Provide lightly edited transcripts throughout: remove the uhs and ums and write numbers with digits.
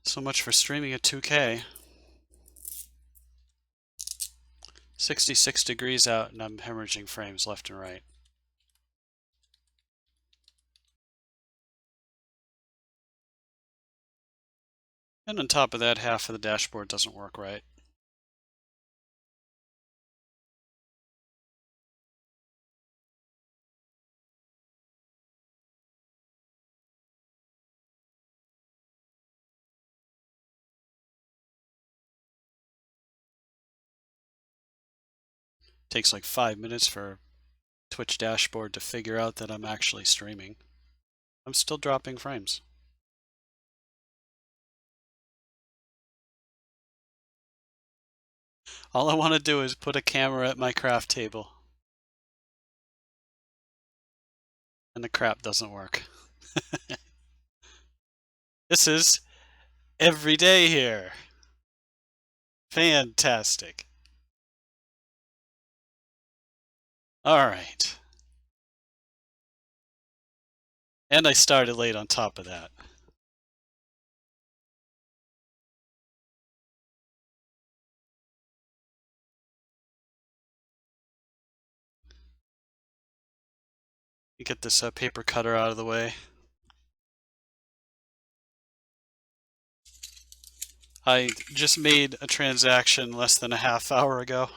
So much for streaming at 2K. 66 degrees out and I'm hemorrhaging frames left and right. And on top of that, half of the dashboard doesn't work right. Takes like 5 minutes for Twitch dashboard to figure out that I'm actually streaming. I'm still dropping frames. All I want to do is put a camera at my craft table. And the crap doesn't work. This is every day here. Fantastic. All right. And I started late on top of that. Get this paper cutter out of the way. I just made a transaction less than a half hour ago.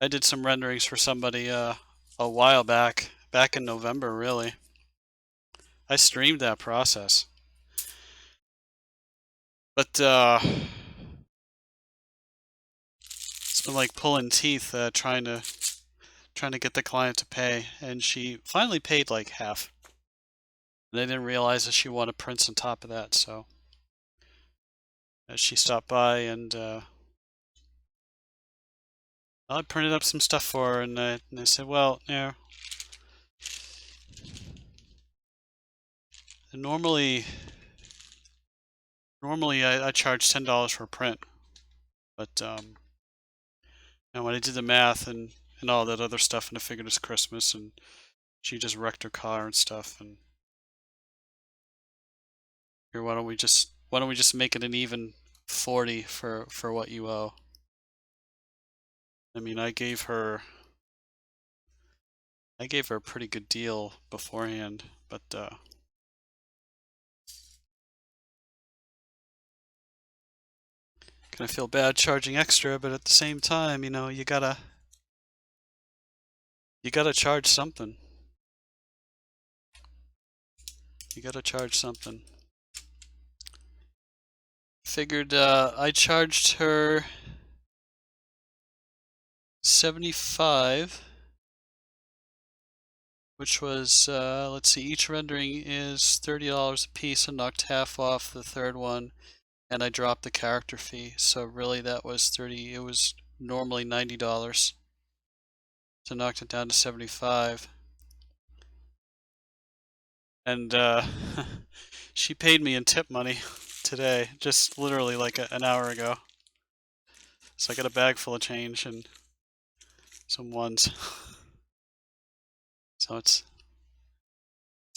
I did some renderings for somebody a while back in November, really. I streamed that process. But it's been like pulling teeth trying to get the client to pay, and she finally paid like half. They didn't realize that she wanted prints on top of that, so she stopped by and I printed up some stuff for her, and I said, well, normally I charge $10 for a print, but when I did the math and all that other stuff, and I figured it's Christmas, and she just wrecked her car and stuff, and here, why don't we just make it an even 40 for what you owe? I mean, I gave her a pretty good deal beforehand, but gonna feel bad charging extra, but at the same time, you gotta charge something. You gotta charge something. Figured I charged her 75, which was let's see, each rendering is $30 a piece. I knocked half off the third one, and I dropped the character fee. So really, that was 30. It was normally $90, so knocked it down to 75. And she paid me in tip money today, just literally like an hour ago. So I got a bag full of change and some ones. So it's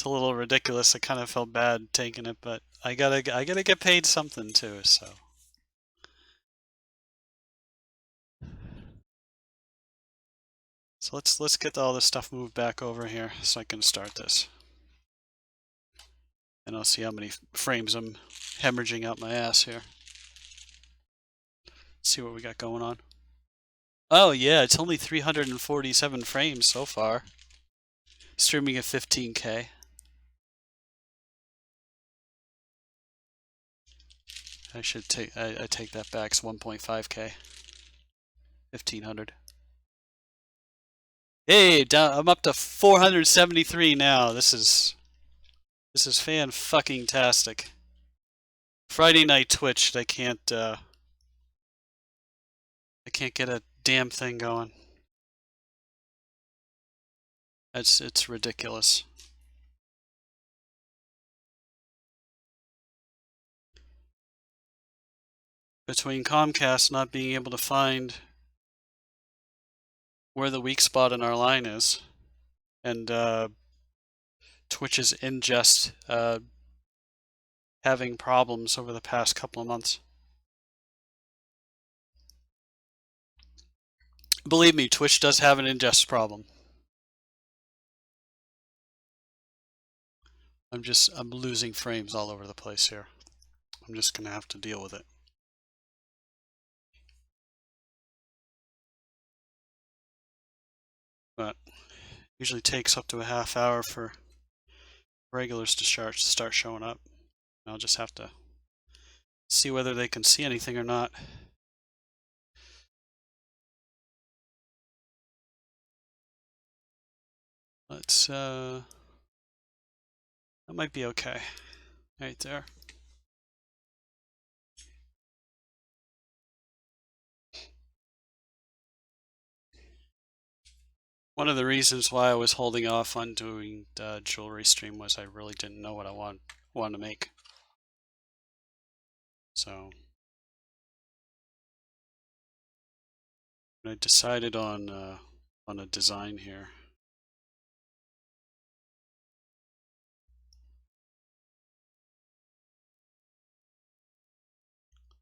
a little ridiculous. I kind of felt bad taking it, but I gotta get paid something too. So let's get all this stuff moved back over here so I can start this. And I'll see how many frames I'm hemorrhaging out my ass here. Let's see what we got going on. Oh yeah, it's only 347 frames so far. Streaming at 15K. I should take I take that back. It's 1.5K. 1500. Hey, I'm up to 473 now. This is fan-fucking-tastic. Friday night Twitch, I can't get a damn thing going. It's ridiculous. Between Comcast not being able to find where the weak spot in our line is, and Twitch's ingest having problems over the past couple of months. Believe me, Twitch does have an ingest problem. I'm losing frames all over the place here. I'm just gonna have to deal with it. But usually takes up to a half hour for regulars to start showing up. I'll just have to see whether they can see anything or not. Let's that might be okay. Right there. One of the reasons why I was holding off on doing the jewelry stream was I really didn't know what I wanted to make. So I decided on a design here.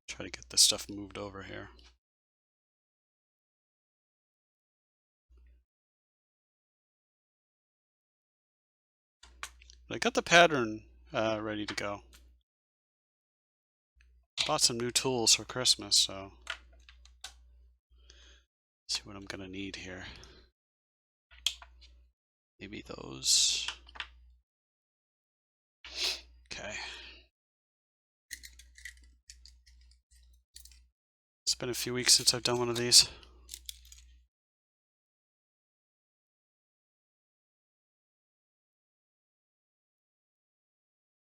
Try to get this stuff moved over here. But I got the pattern ready to go. Bought some new tools for Christmas, so see what I'm gonna need here. Maybe those. Okay. It's been a few weeks since I've done one of these.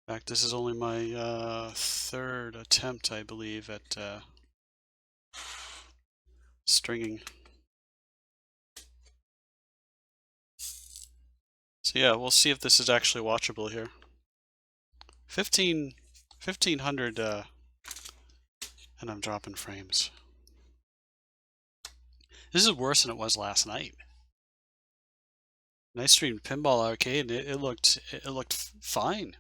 In fact, this is only my third attempt, I believe, at stringing. So yeah, we'll see if this is actually watchable here. 1500 and I'm dropping frames. This is worse than it was last night. And I streamed Pinball Arcade and it looked fine.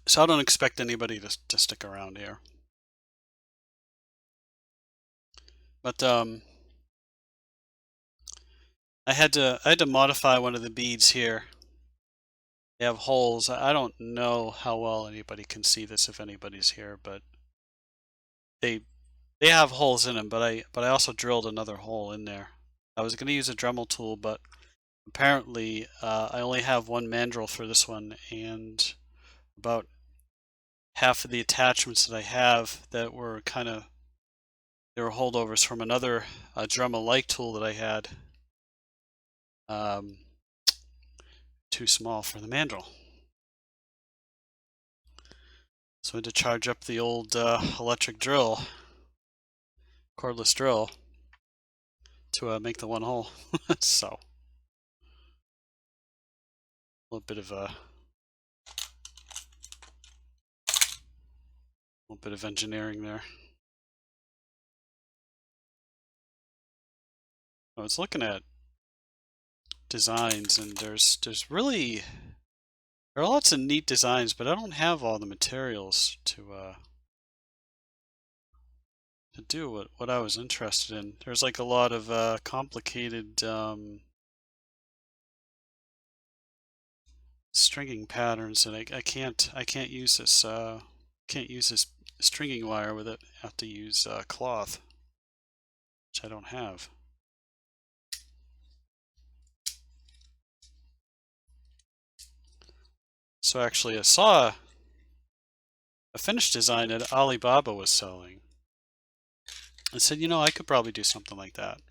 So I don't expect anybody to stick around here. But I had to modify one of the beads here. They have holes. I don't know how well anybody can see this if anybody's here, but they have holes in them. But I also drilled another hole in there. I was going to use a Dremel tool, but apparently I only have one mandrel for this one, and about half of the attachments that I have that were they were holdovers from another Dremel-like tool that I had. Too small for the mandrel. So I had to charge up the old electric drill, cordless drill, to make the one hole. So a little bit of engineering there. I was looking at designs, and there's really there are lots of neat designs, but I don't have all the materials to do what I was interested in. There's like a lot of complicated stringing patterns that I can't use this stringing wire with it. I have to use cloth, which I don't have. So actually I saw a finished design that Alibaba was selling. I said, you know, I could probably do something like that.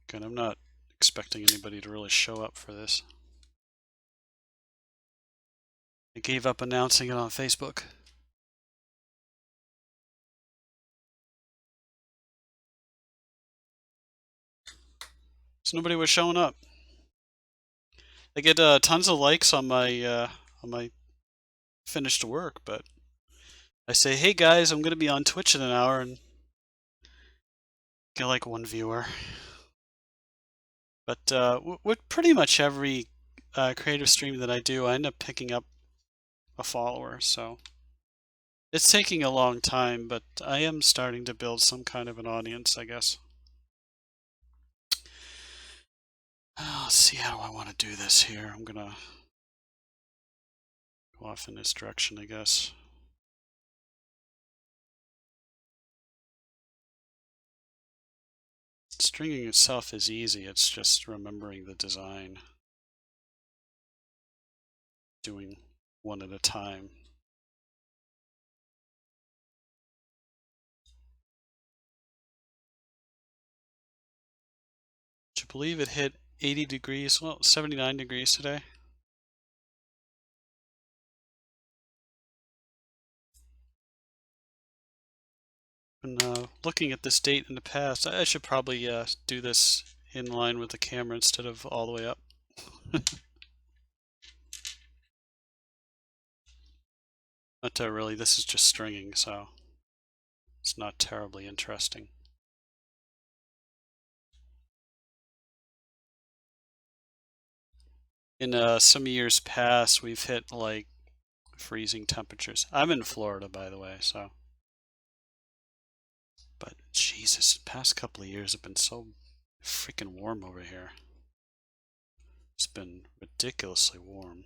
Again, I'm not expecting anybody to really show up for this. I gave up announcing it on Facebook. So nobody was showing up. I get tons of likes on my finished work, but I say, hey guys, I'm gonna be on Twitch in an hour, and get like one viewer. But with pretty much every creative stream that I do, I end up picking up a follower. So it's taking a long time, but I am starting to build some kind of an audience, I guess. Let's see, how do I want to do this here? I'm gonna go off in this direction, I guess. Stringing itself is easy, it's just remembering the design. Doing one at a time. Would you believe it hit 80 degrees? Well, 79 degrees today. And looking at this date in the past, I should probably do this in line with the camera instead of all the way up. But really, this is just stringing, so it's not terribly interesting. In some years past, we've hit like freezing temperatures. I'm in Florida, by the way, so. But Jesus, the past couple of years have been so freaking warm over here. It's been ridiculously warm.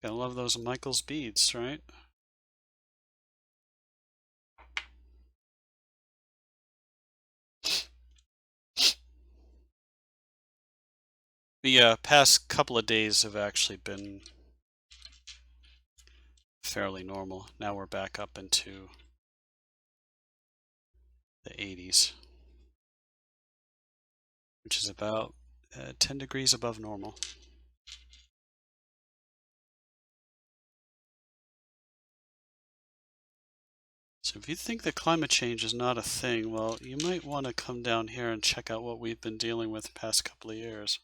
Gotta love those Michaels beads, right? The past couple of days have actually been fairly normal. Now we're back up into the 80s, which is about 10 degrees above normal. So if you think that climate change is not a thing, well, you might want to come down here and check out what we've been dealing with the past couple of years.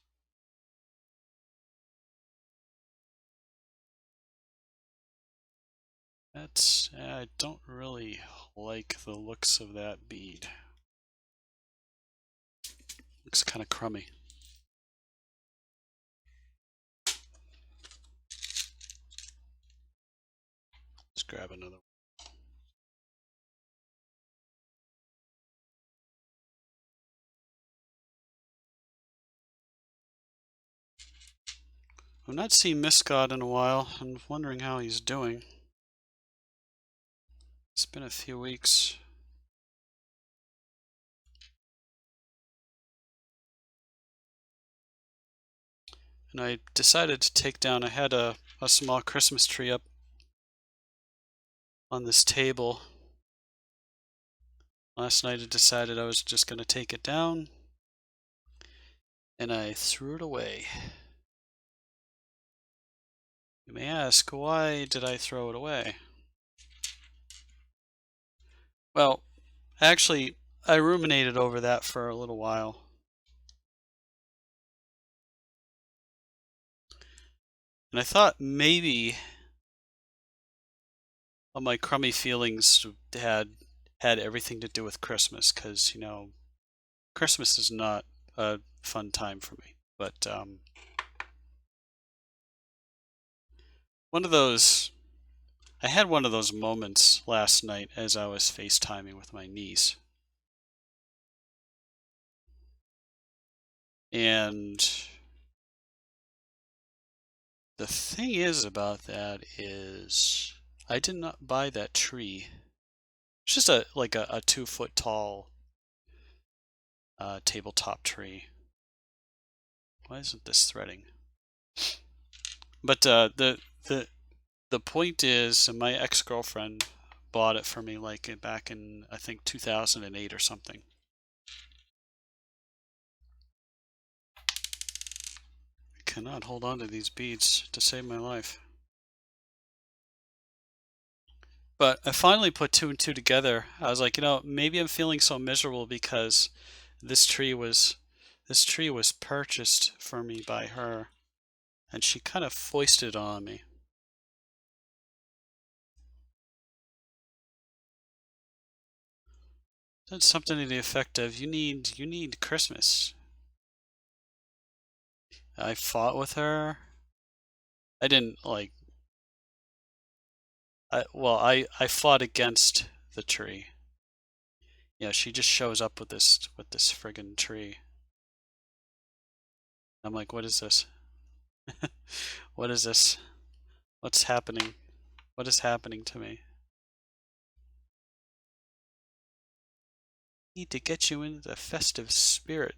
I don't really like the looks of that bead. Looks kind of crummy. Let's grab another one. I've not seen Miscod in a while. I'm wondering how he's doing. It's been a few weeks. And I decided to take down, I had a small Christmas tree up on this table. Last night I decided I was just going to take it down, and I threw it away. You may ask, why did I throw it away? Well, actually, I ruminated over that for a little while. And I thought maybe all my crummy feelings had everything to do with Christmas, because, you know, Christmas is not a fun time for me. But I had one of those moments last night as I was FaceTiming with my niece. And the thing is about that is I did not buy that tree. It's just like a 2-foot tall tabletop tree. Why isn't this threading? But the point is, my ex-girlfriend bought it for me like back in, I think, 2008 or something. I cannot hold on to these beads to save my life. But I finally put two and two together. I was like, maybe I'm feeling so miserable because this tree was this tree was purchased for me by her, and she kind of foisted it on me. Said something to the effect of, you need Christmas. I fought with her. I didn't like I fought against the tree. Yeah, she just shows up with this friggin' tree. I'm like, what is this? What is this? What's happening? What is happening to me? Need to get you into the festive spirit.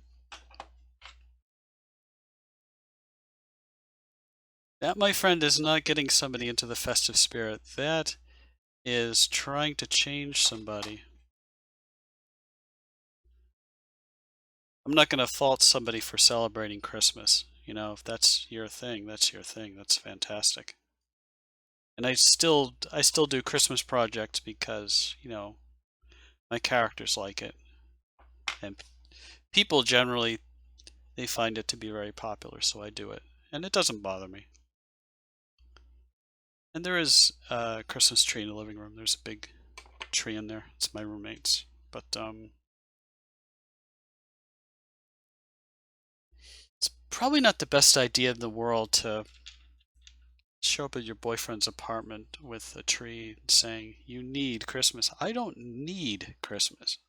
That, my friend, is not getting somebody into the festive spirit. That is trying to change somebody. I'm not going to fault somebody for celebrating Christmas. If that's your thing, that's your thing. That's fantastic. And I still do Christmas projects because, my characters like it. And people generally, they find it to be very popular, so I do it. And it doesn't bother me. And there is a Christmas tree in the living room. There's a big tree in there. It's my roommate's. But it's probably not the best idea in the world to show up at your boyfriend's apartment with a tree saying, "You need Christmas." I don't need Christmas.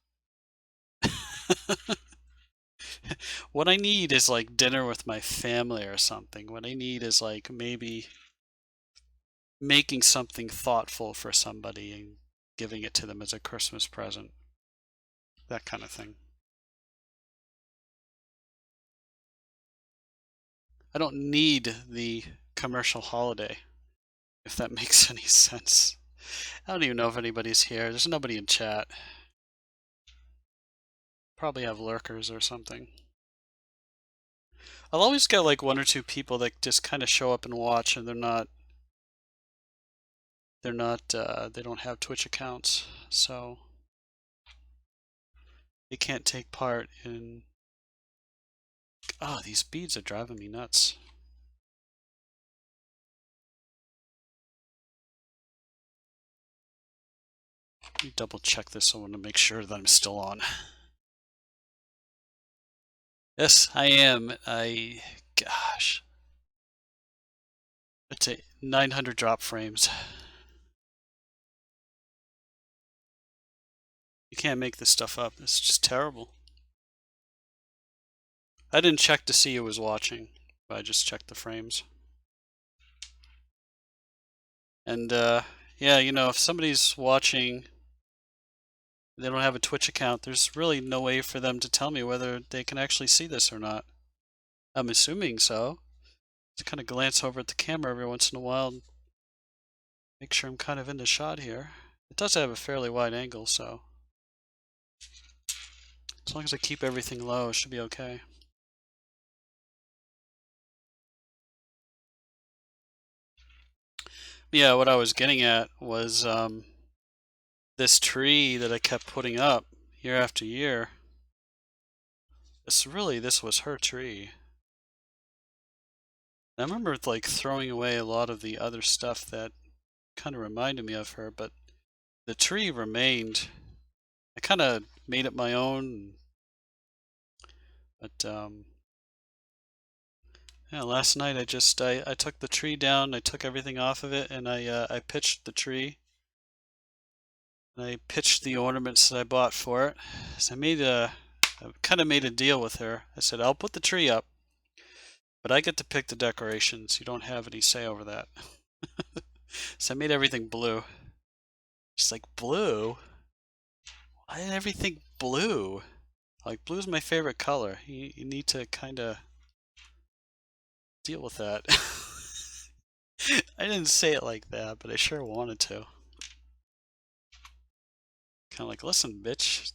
What I need is like dinner with my family or something. What I need is like maybe making something thoughtful for somebody and giving it to them as a Christmas present. That kind of thing. I don't need the commercial holiday, if that makes any sense. I don't even know if anybody's here. There's nobody in chat. Probably have lurkers or something. I'll always get like one or two people that just kind of show up and watch, and they don't have Twitch accounts, so they can't take part in. Oh, these beads are driving me nuts. Let me double check this. I want to make sure that I'm still on. Yes, I am. Gosh. It's a 900 drop frames. You can't make this stuff up. It's just terrible. I didn't check to see who was watching. I just checked the frames. And yeah, if somebody's watching, they don't have a Twitch account, there's really no way for them to tell me whether they can actually see this or not. I'm assuming so. Just kind of glance over at the camera every once in a while and make sure I'm kind of in the shot here. It does have a fairly wide angle, so as long as I keep everything low, it should be okay. Yeah, what I was getting at was this tree that I kept putting up year after year. This was her tree. I remember like throwing away a lot of the other stuff that kind of reminded me of her, but the tree remained. I kind of made it my own, but yeah, last night I took the tree down, I took everything off of it, and I pitched the tree. And I pitched the ornaments that I bought for it. So I kind of made a deal with her. I said, I'll put the tree up, but I get to pick the decorations. You don't have any say over that. So I made everything blue. She's like, blue? Why everything blue? Like, blue's my favorite color. You need to kind of deal with that. I didn't say it like that, but I sure wanted to. Kind of like, listen, bitch.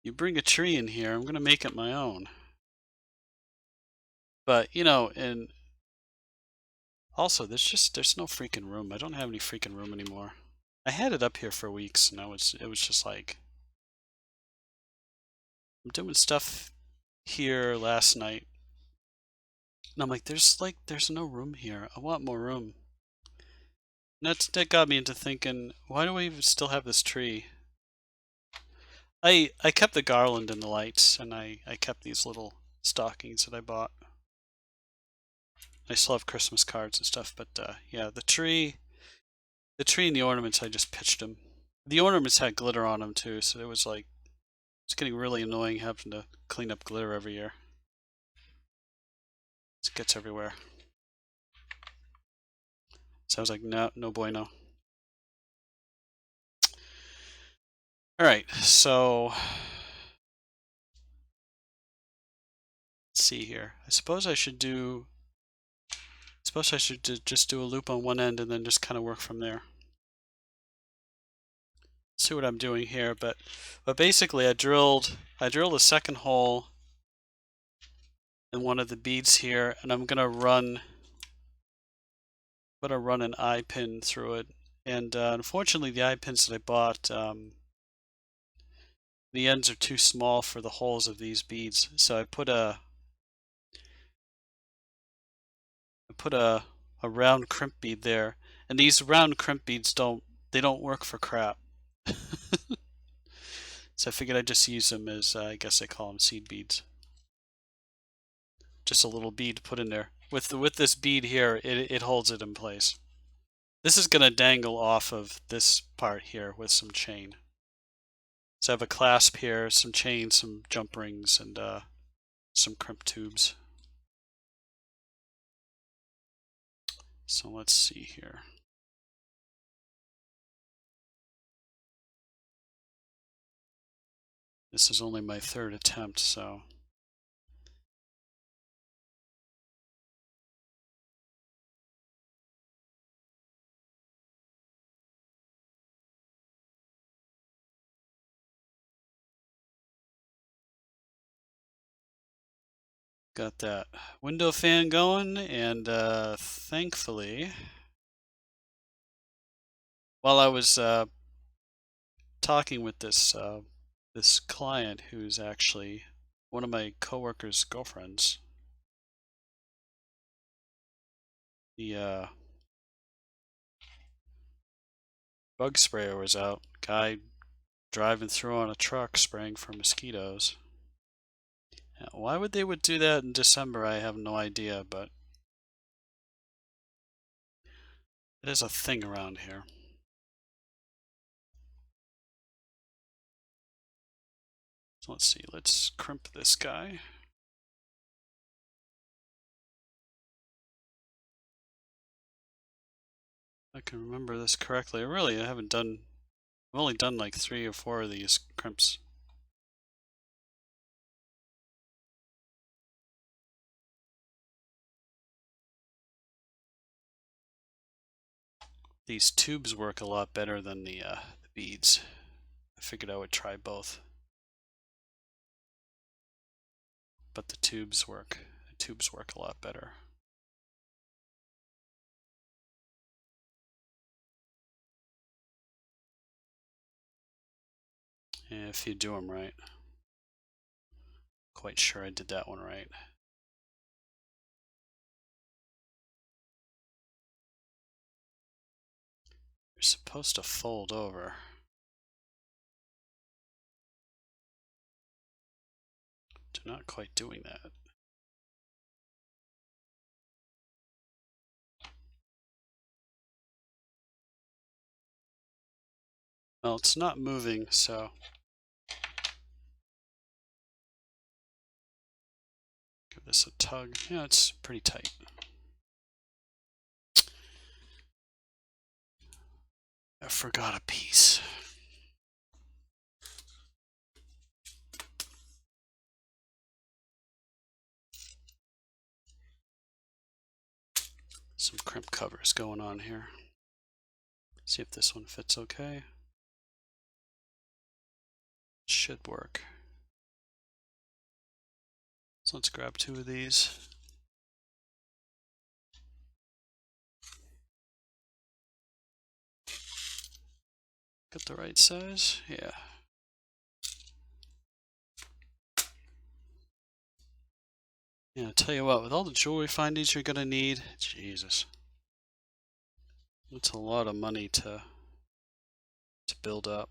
You bring a tree in here, I'm gonna make it my own. But, and also there's no freaking room. I don't have any freaking room anymore. I had it up here for weeks, and it was just like, I'm doing stuff here last night, and I'm like, there's no room here. I want more room. And that got me into thinking, why do we even still have this tree? I kept the garland and the lights, and I kept these little stockings that I bought. I still have Christmas cards and stuff, but yeah, the tree and the ornaments, I just pitched them. The ornaments had glitter on them too, so it was like, it's getting really annoying having to clean up glitter every year. It gets everywhere. So I was like, no, no bueno. All right, so let's see here. I suppose I should just do a loop on one end and then just kind of work from there. See what I'm doing here, but basically I drilled a second hole in one of the beads here, and I'm gonna run an eye pin through it. And unfortunately, the eye pins that I bought, the ends are too small for the holes of these beads. So I put a round crimp bead there, and these round crimp beads don't work for crap. So I figured I'd just use them as, I guess I call them seed beads. Just a little bead to put in there. With this bead here, it holds it in place. This is going to dangle off of this part here with some chain. So I have a clasp here, some chain, some jump rings, and some crimp tubes. So let's see here. This is only my third attempt, so got that window fan going, and thankfully, while I was talking with this client who's actually one of my coworkers' girlfriends, the bug sprayer was out. Guy driving through on a truck spraying for mosquitoes. Why would they do that in December, I have no idea, but it is a thing around here. So let's see, let's crimp this guy. If I can remember this correctly. Really, I've only done like 3 or 4 of these crimps. These tubes work a lot better than the beads. I figured I would try both. But the tubes work a lot better. If you do them right. Quite sure I did that one right. You're supposed to fold over. They're not quite doing that. Well, it's not moving, so give this a tug. Yeah, it's pretty tight. I forgot a piece. Some crimp covers going on here. See if this one fits okay. Should work. So let's grab 2 of these. Got the right size? Yeah. Yeah, I'll tell you what, with all the jewelry findings you're gonna need, Jesus. That's a lot of money to build up.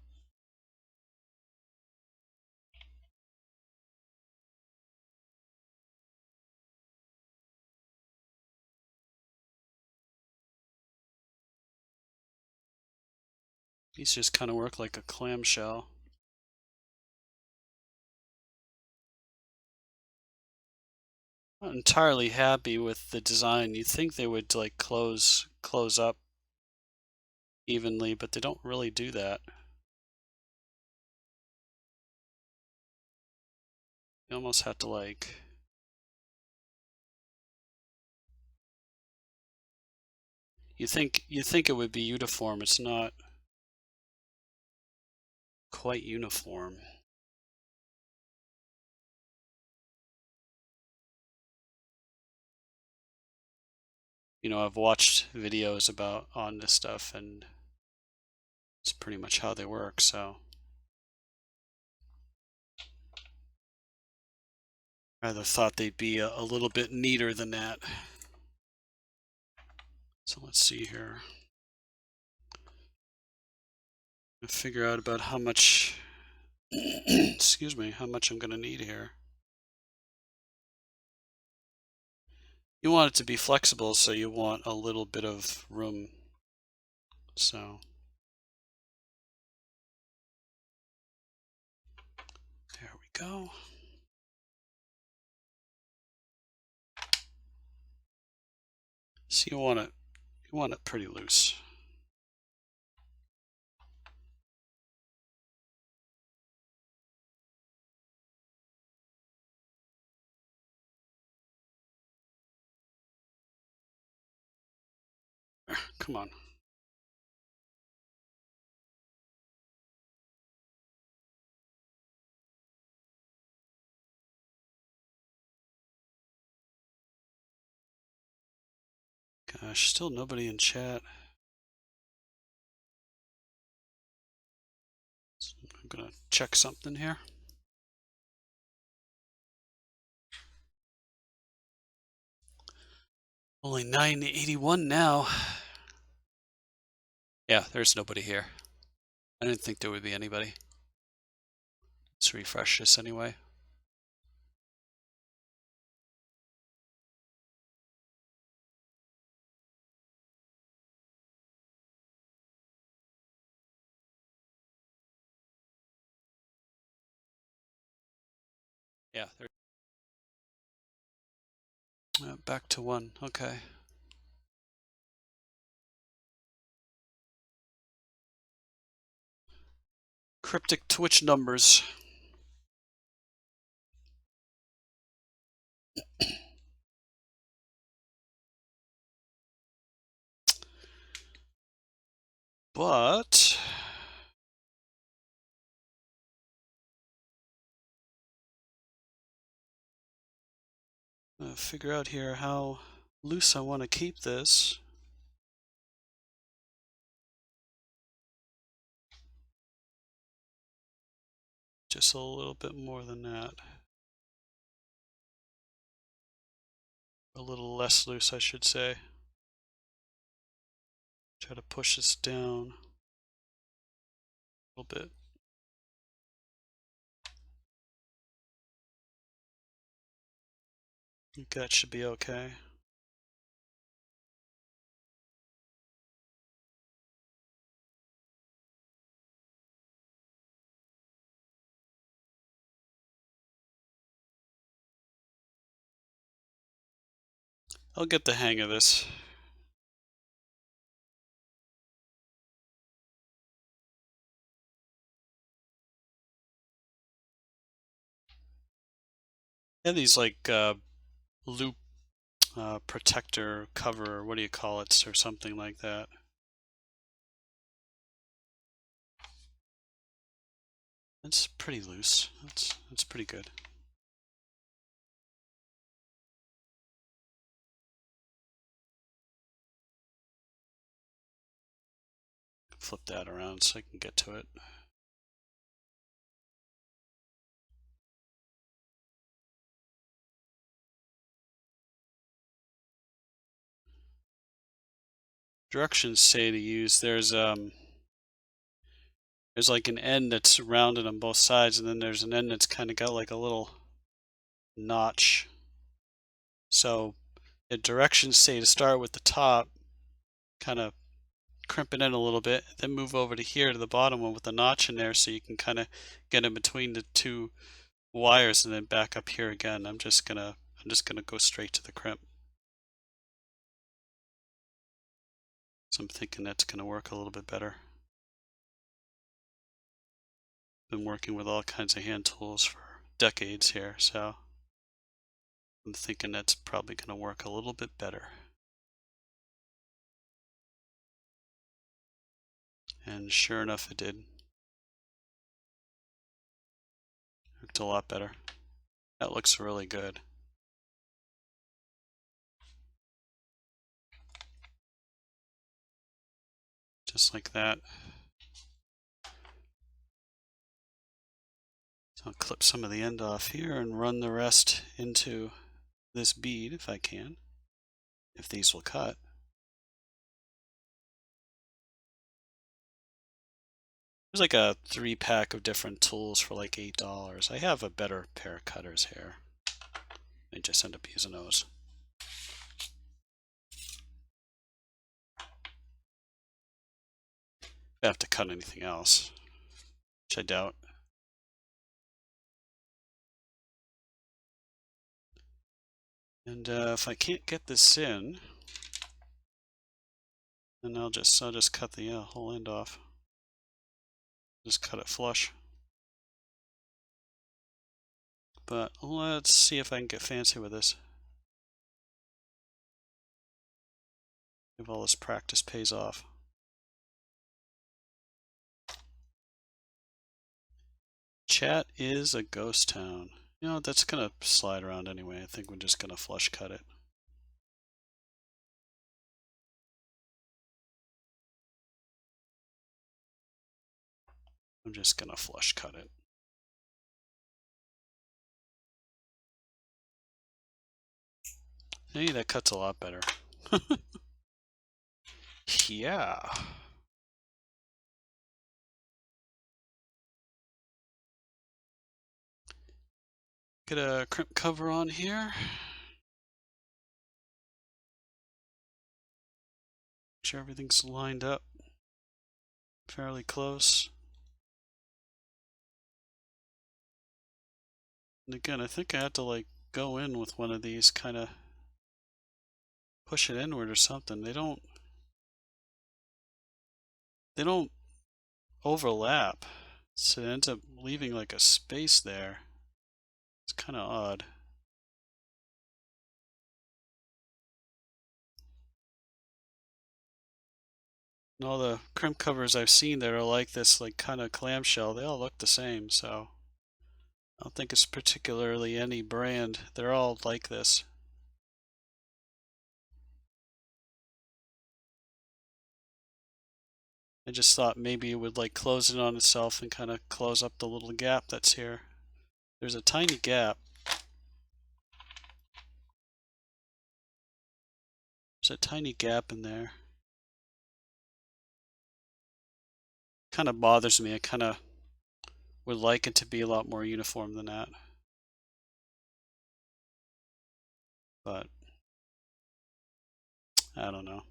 These just kind of work like a clamshell. Not entirely happy with the design. You'd think they would like close up evenly, but they don't really do that. You almost have to like you think it would be uniform. It's not quite uniform. You know, I've watched videos about on this stuff, and it's pretty much how they work, so I rather thought they'd be a little bit neater than that. So let's see here. Figure out about how much excuse me, how much I'm going to need here. You want it to be flexible, so you want a little bit of room. So there we go. So you want it pretty loose. Come on. Gosh, still nobody in chat. So I'm gonna check something here. Only 981 now. Yeah, there's nobody here. I didn't think there would be anybody. Let's refresh this anyway. Yeah, there. Back to 1. Okay. Cryptic Twitch numbers. But figure out here how loose I want to keep this. Just a little bit more than that. A little less loose, I should say. Try to push this down a little bit. I think that should be okay. I'll get the hang of this. And these like loop protector cover, what do you call it, or something like that. It's pretty loose. That's pretty good. flip that around so I can get to it. Directions say to use, there's like an end that's rounded on both sides, and then there's an end that's kind of got like a little notch. So the directions say to start with the top, kind of crimp it in a little bit, then move over to here to the bottom one with the notch in there so you can kind of get in between the two wires and then back up here again. I'm just gonna go straight to the crimp. So I'm thinking that's gonna work a little bit better. Been working with all kinds of hand tools for decades here, so I'm thinking that's probably gonna work a little bit better. And sure enough, it did. Looked a lot better. That looks really good. Just like that. So I'll clip some of the end off here and run the rest into this bead if I can, if these will cut. There's like a 3-pack of different tools for like $8. I have a better pair of cutters here. I just end up using those. If I have to cut anything else, which I doubt. And if I can't get this in, then I'll just cut the whole end off. Just cut it flush. But let's see if I can get fancy with this. If all this practice pays off. Chat is a ghost town. You know, that's gonna slide around anyway. I think we're just gonna flush cut it. I'm just gonna flush cut it. Hey, that cuts a lot better. Yeah. Get a crimp cover on here. Make sure everything's lined up fairly close. And again, I think I had to like go in with one of these, kind of push it inward or something. They don't overlap, so it ends up leaving like a space there. It's kind of odd. And all the crimp covers I've seen that are like this, like kind of clamshell, they all look the same, so I don't think it's particularly any brand. They're all like this. I just thought maybe it would like close in on itself and kind of close up the little gap that's here. There's a tiny gap. There's a tiny gap in there. Kind of bothers me. I kind of would like it to be a lot more uniform than that. But I don't know.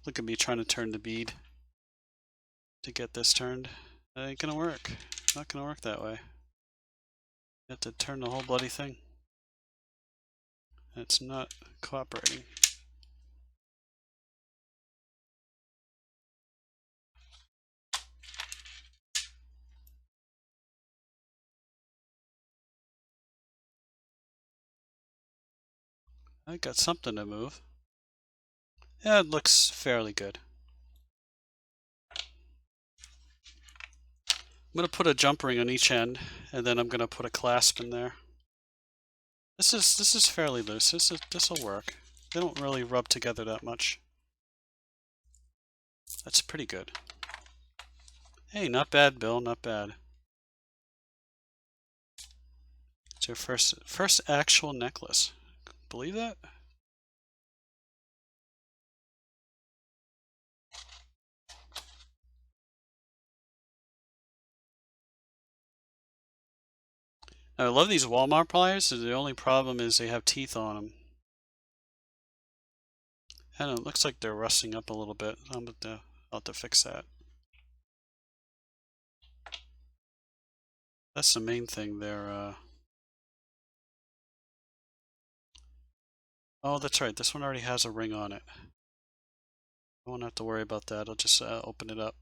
Look at me trying to turn the bead to get this turned. That ain't gonna work. Not gonna work that way. You have to turn the whole bloody thing. It's not cooperating. I got something to move. Yeah, it looks fairly good. I'm going to put a jump ring on each end, and then I'm going to put a clasp in there. This is fairly loose. This'll work. They don't really rub together that much. That's pretty good. Hey, not bad, Bill. Not bad. It's your first actual necklace. Believe that? I love these Walmart pliers. The only problem is they have teeth on them. And it looks like they're rusting up a little bit. I'll have to fix that. That's the main thing there. Oh, that's right. This one already has a ring on it. I won't have to worry about that. I'll just open it up.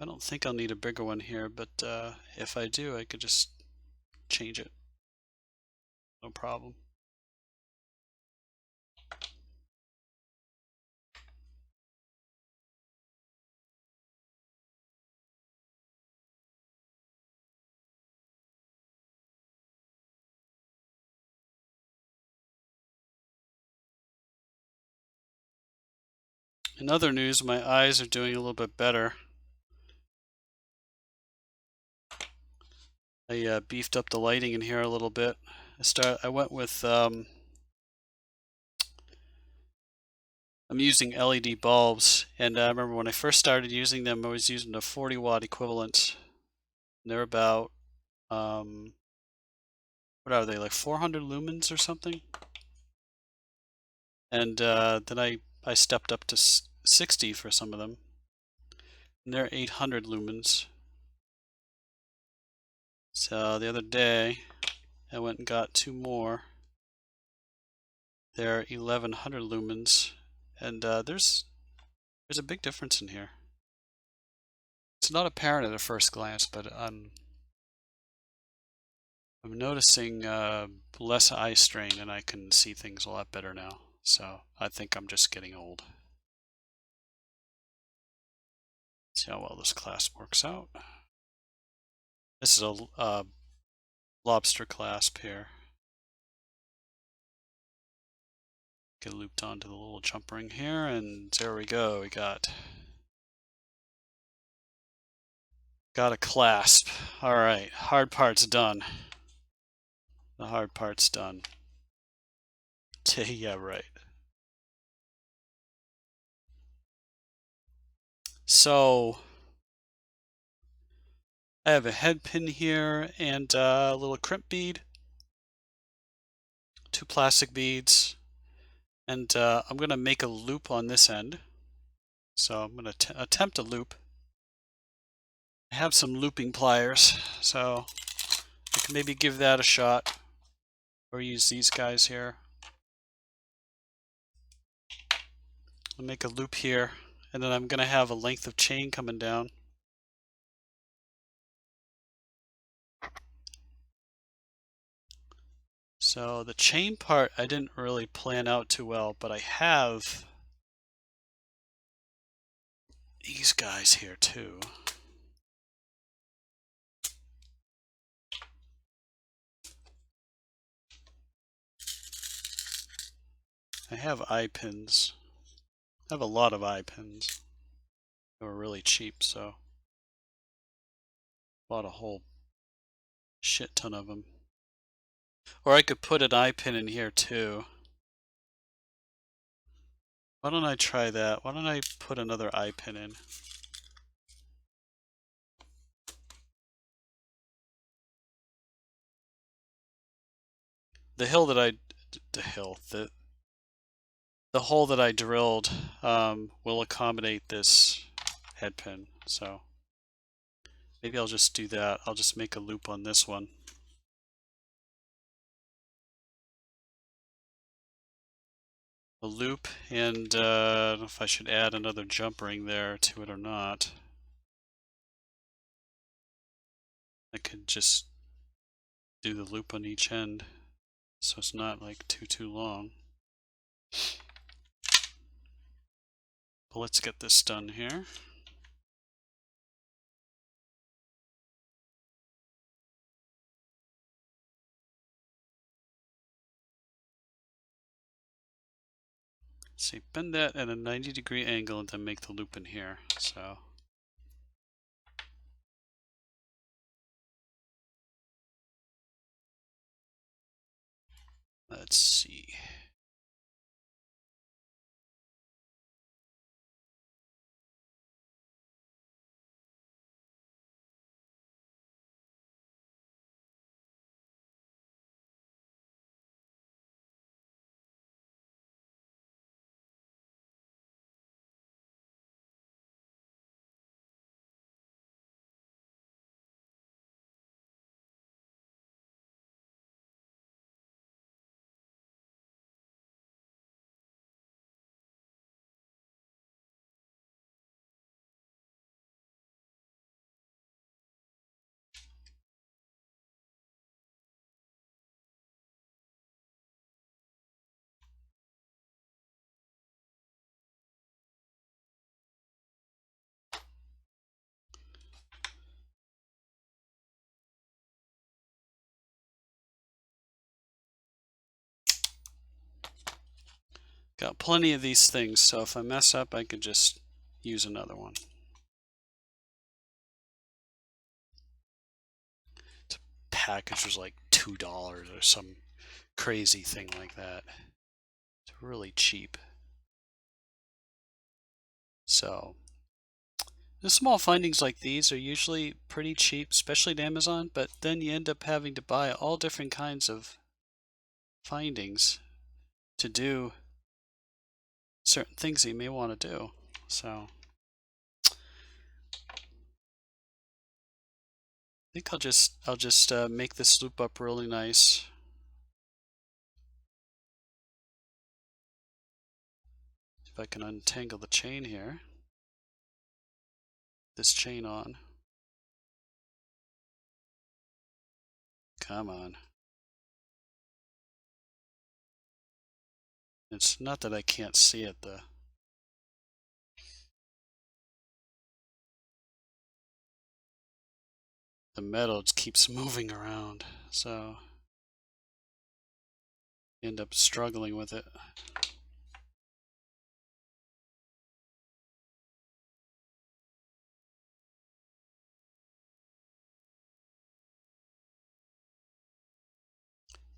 I don't think I'll need a bigger one here, but if I do, I could just change it. No problem. In other news, my eyes are doing a little bit better. I beefed up the lighting in here a little bit. I went with I'm using LED bulbs, and I remember when I first started using them, I was using a 40-watt equivalent. And they're about what are they, like 400 lumens or something? And then I stepped up to 60 for some of them, and they're 800 lumens. So the other day, I went and got two more. They're 1100 lumens, and there's a big difference in here. It's not apparent at a first glance, but I'm noticing less eye strain, and I can see things a lot better now. So I think I'm just getting old. See how well this clasp works out. This is a lobster clasp here. Get looped onto the little jump ring here, and there we go. We got a clasp. All right, hard part's done. The hard part's done. Yeah, right. So I have a head pin here and a little crimp bead, two plastic beads, and I'm going to make a loop on this end. So I'm going to attempt a loop. I have some looping pliers, so I can maybe give that a shot, or use these guys here. I'll make a loop here, and then I'm going to have a length of chain coming down. So the chain part I didn't really plan out too well, but I have these guys here too. I have eye pins. I have a lot of eye pins. They were really cheap, so bought a whole shit ton of them. Or I could put an eye pin in here too. Why don't I try that? Why don't I put another eye pin in? The hole that I drilled will accommodate this head pin, so maybe I'll just do that. I'll just make a loop on this one. A loop, and I don't know if I should add another jump ring there to it or not. I could just do the loop on each end, so it's not like too long. But let's get this done here. See, bend that at a 90-degree angle and then make the loop in here. So let's see. Got plenty of these things, so if I mess up, I could just use another one. The package was like $2 or some crazy thing like that. It's really cheap. So the small findings like these are usually pretty cheap, especially at Amazon, but then you end up having to buy all different kinds of findings to do certain things that you may want to do. So I think I'll just make this loop up really nice. If I can untangle the chain here. This chain on. Come on. It's not that I can't see it, the metal just keeps moving around, so I end up struggling with it.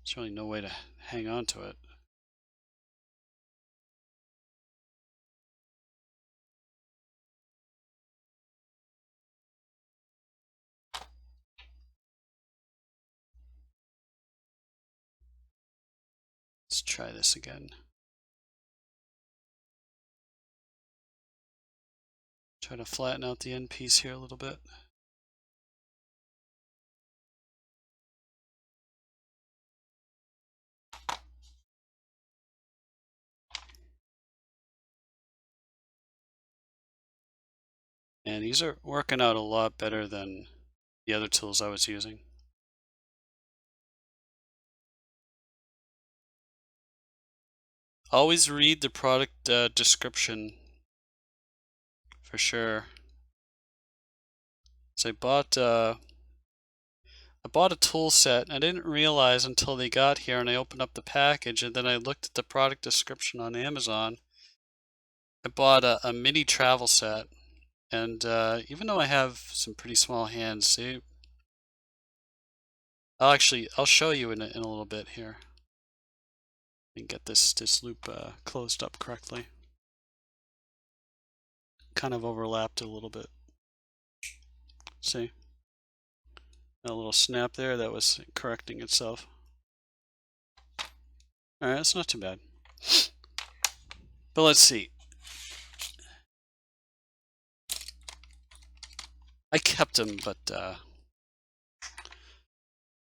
There's really no way to hang on to it. Let's try this again. Try to flatten out the end piece here a little bit. And these are working out a lot better than the other tools I was using. Always read the product description for sure. So I bought a tool set. I didn't realize until they got here, and I opened up the package, and then I looked at the product description on Amazon. I bought a mini travel set, and even though I have some pretty small hands, see, I'll show you in a little bit here. And get this loop closed up correctly. Kind of overlapped a little bit. See? A little snap there that was correcting itself. Alright, that's not too bad. But let's see. I kept them, but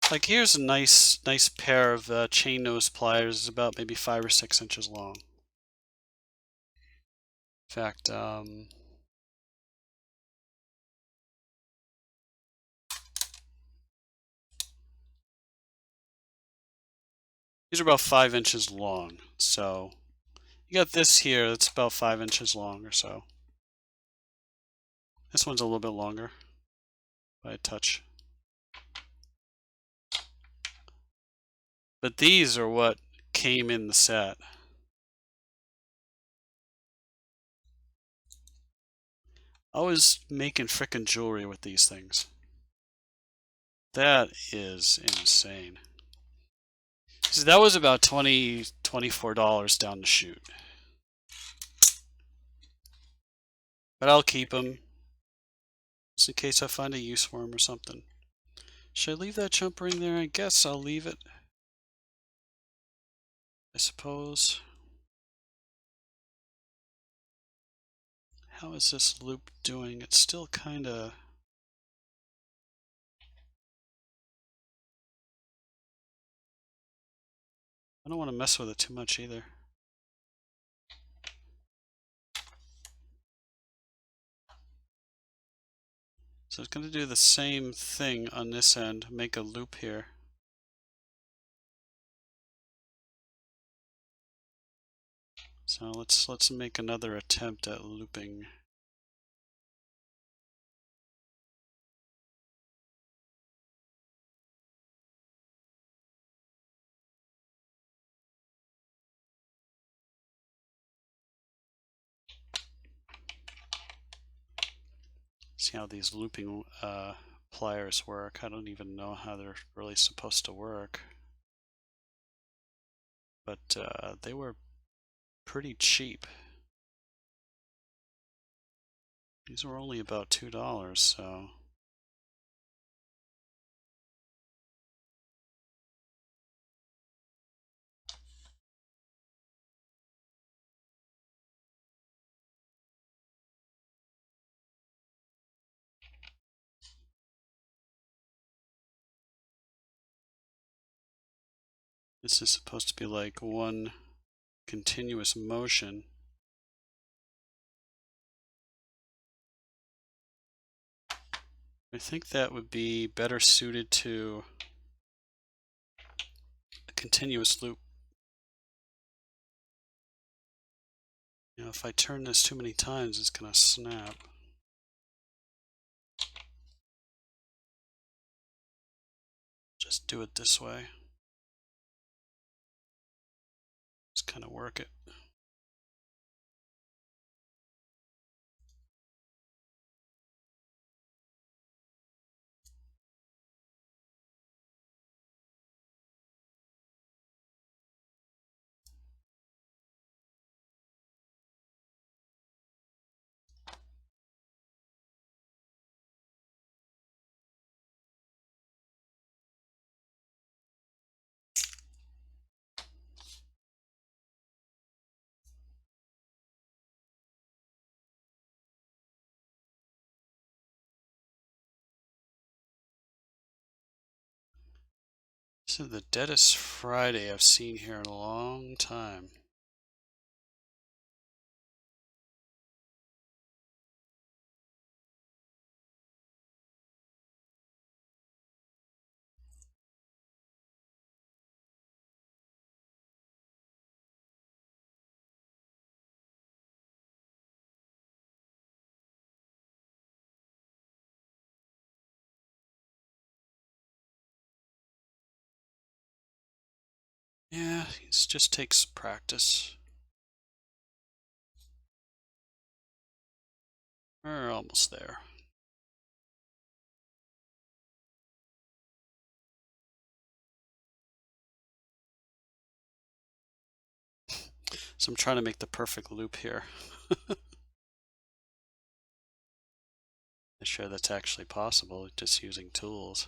like here's a nice pair of chain nose pliers. It's about maybe 5 or 6 inches long. In fact, these are about 5 inches long. So you got this here that's about 5 inches long or so. This one's a little bit longer by a touch. But these are what came in the set. I was making frickin' jewelry with these things. That is insane. So that was about $20, $24 down the chute. But I'll keep them, just in case I find a use for them or something. Should I leave that jump ring there? I guess I'll leave it. I suppose. How is this loop doing? It's still kind of... I don't want to mess with it too much either. So it's going to do the same thing on this end, make a loop here. So let's make another attempt at looping. See how these looping pliers work. I don't even know how they're really supposed to work. But they were pretty cheap. These were only about $2, so... This is supposed to be like one continuous motion. I think that would be better suited to a continuous loop. You know, if I turn this too many times, it's going to snap. Just do it this way. Just kind of work it. This is the deadest Friday I've seen here in a long time. Yeah, it just takes practice. We're almost there. So I'm trying to make the perfect loop here. I'm sure that's actually possible, just using tools.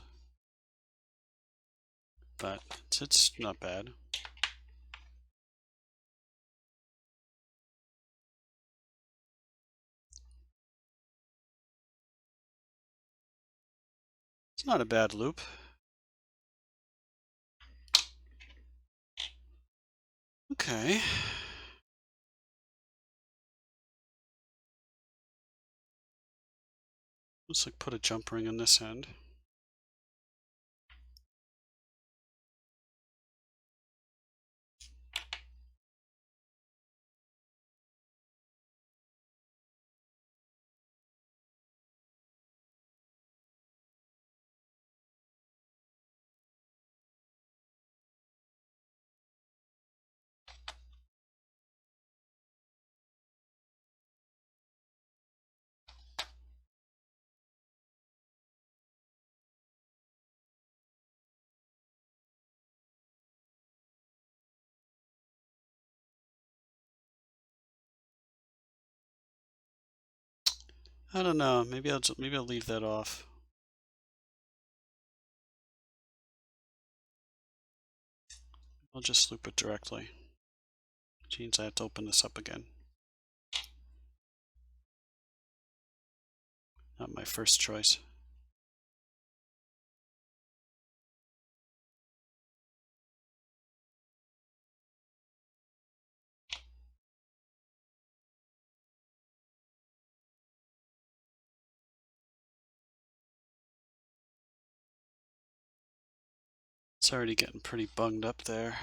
But it's not bad. It's not a bad loop. Okay. Let's like put a jump ring on this end. I don't know. Maybe I'll leave that off. I'll just loop it directly. Which means I have to open this up again. Not my first choice. It's already getting pretty bunged up there.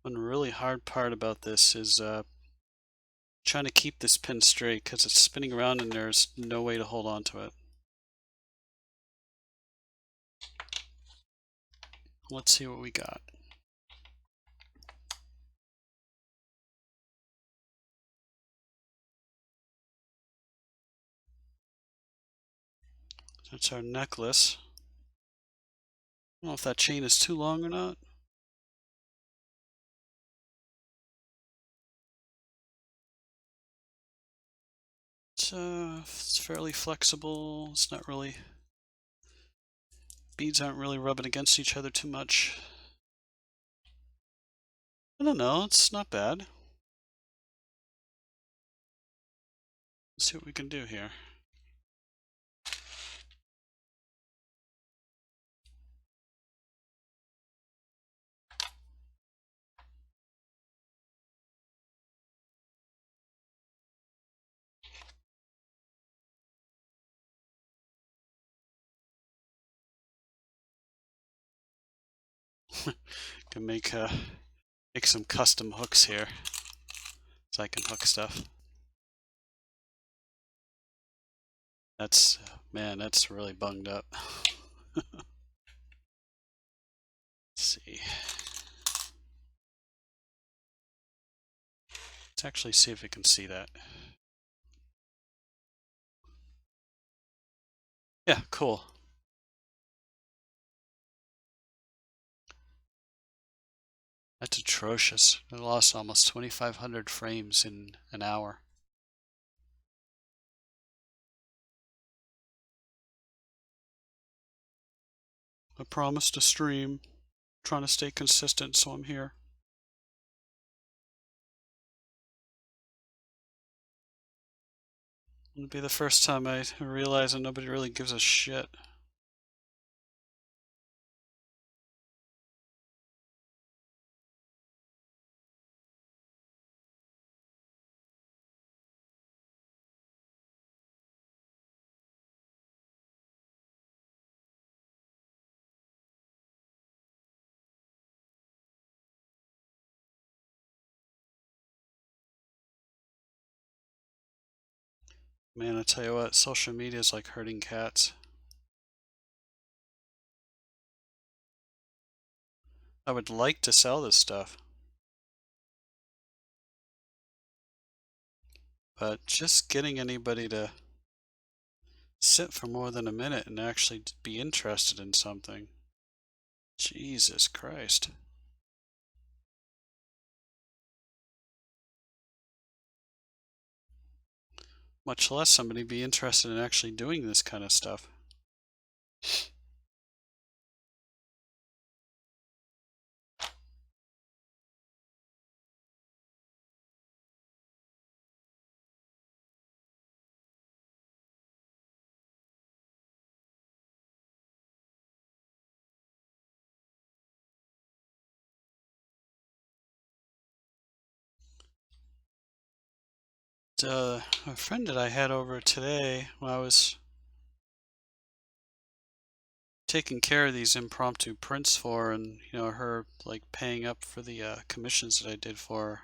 One really hard part about this is trying to keep this pin straight because it's spinning around and there's no way to hold on to it. Let's see what we got. That's our necklace. I don't know if that chain is too long or not. It's fairly flexible. It's not really, beads aren't really rubbing against each other too much. I don't know, it's not bad. Let's see what we can do here. Can make some custom hooks here so I can hook stuff. That's, man, that's really bunged up. Let's see. Let's actually see if we can see that. Yeah, cool. That's atrocious. I lost almost 2,500 frames in an hour. I promised to stream. Trying to stay consistent, so I'm here. It'll be the first time I realize that nobody really gives a shit. Man, I tell you what, social media is like herding cats. I would like to sell this stuff, but just getting anybody to sit for more than a minute and actually be interested in something. Jesus Christ. Much less somebody be interested in actually doing this kind of stuff. A friend that I had over today when I was taking care of these impromptu prints for, and you know, her like paying up for the commissions that I did for her.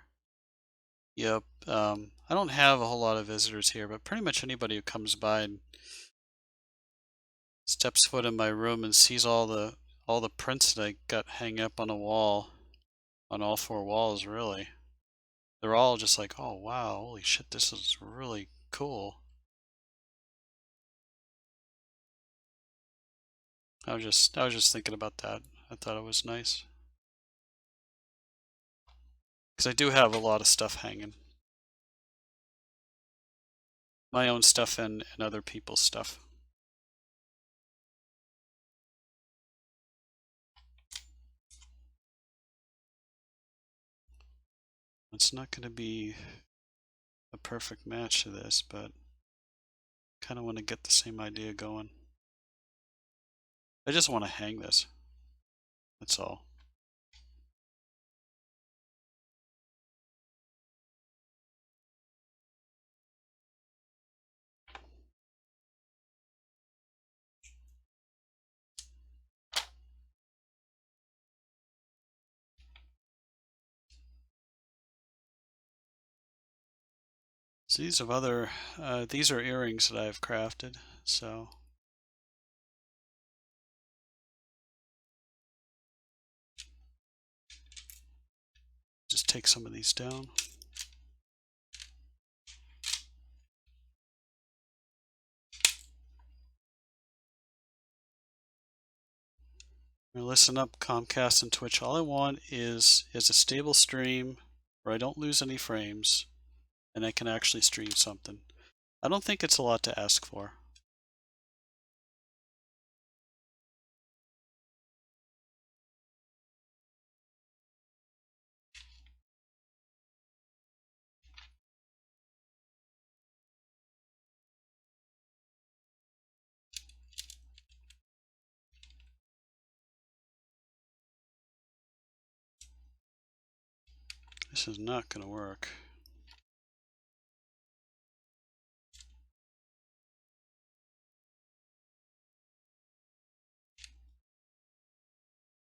Yep. I don't have a whole lot of visitors here, but pretty much anybody who comes by and steps foot in my room and sees all the prints that I got hanging up on a wall, on all four walls, really. They're all just like, oh wow, holy shit, this is really cool. I was just thinking about that. I thought it was nice. Because I do have a lot of stuff hanging. My own stuff and other people's stuff. It's not going to be a perfect match to this, but kind of want to get the same idea going. I just want to hang this. That's all. So these have other, these are earrings that I've crafted, so. Just take some of these down. Now listen up, Comcast and Twitch. All I want is a stable stream where I don't lose any frames and I can actually stream something. I don't think it's a lot to ask for. This is not going to work.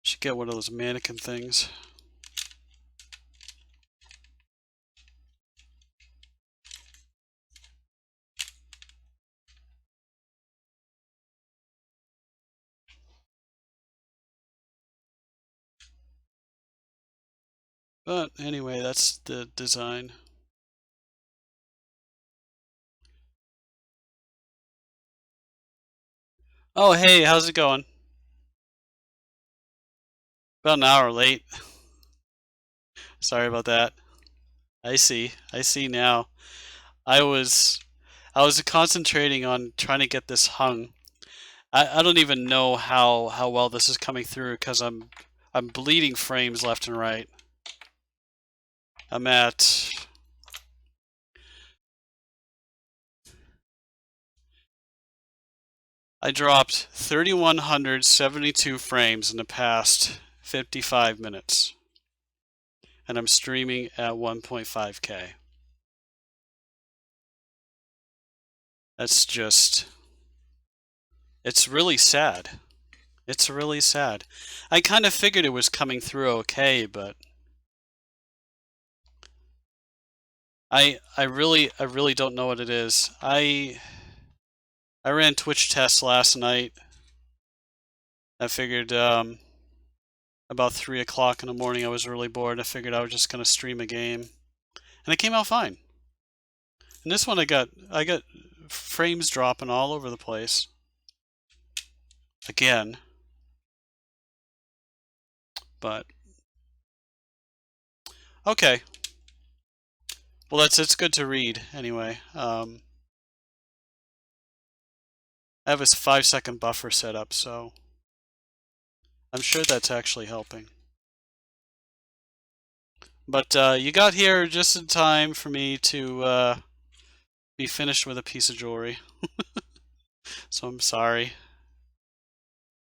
Should get one of those mannequin things. But anyway, that's the design. Oh, hey, how's it going? About an hour late. Sorry about that. I see now. I was concentrating on trying to get this hung. I don't even know how well this is coming through because I'm bleeding frames left and right. I'm at I dropped 3,172 frames in the past 55 minutes. And I'm streaming at 1.5K. That's just, it's really sad. It's really sad. I kind of figured it was coming through okay, but I really don't know what it is. I ran Twitch tests last night. I figured about 3 o'clock in the morning I was really bored. I figured I was just gonna stream a game, and it came out fine. And this one I got frames dropping all over the place. Again. But okay. Well, it's good to read anyway. I have a 5-second buffer set up, so I'm sure that's actually helping. But you got here just in time for me to be finished with a piece of jewelry. So I'm sorry.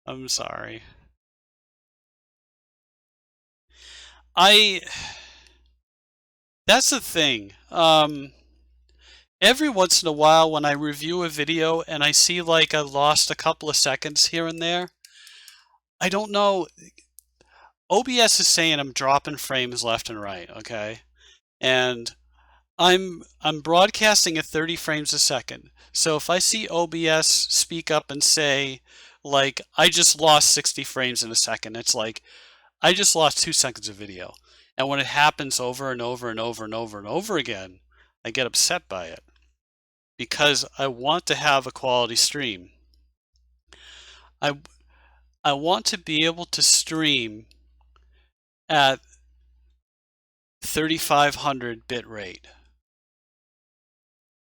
I'm sorry. That's the thing. Every once in a while when I review a video and I see like I lost a couple of seconds here and there, I don't know. OBS is saying I'm dropping frames left and right, okay? And I'm broadcasting at 30 frames a second. So if I see OBS speak up and say, like, I just lost 60 frames in a second, it's like, I just lost 2 seconds of video. And when it happens over and over and over and over and over again, I get upset by it because I want to have a quality stream. I, I want to be able to stream at 3500 bit rate.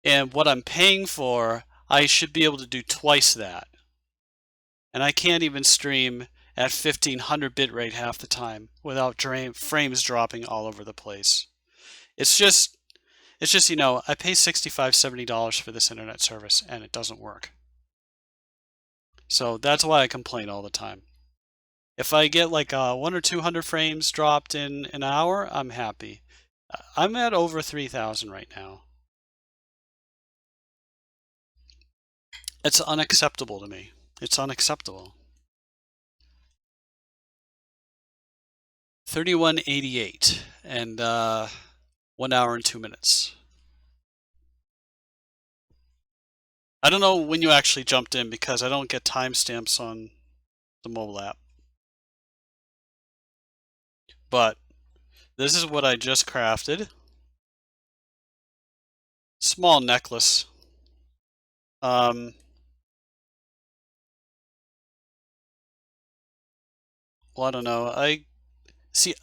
And what I'm paying for, I should be able to do twice that. And I can't even stream at 1500 bit rate half the time without frames dropping all over the place. It's just, I pay $65, $70 for this internet service and it doesn't work. So that's why I complain all the time. If I get like 100 or 200 frames dropped in an hour, I'm happy. I'm at over 3,000 right now. It's unacceptable to me. It's unacceptable. 3188 and 1 hour and 2 minutes. I don't know when you actually jumped in because I don't get timestamps on the mobile app. But this is what I just crafted. Small necklace. Well, I don't know. I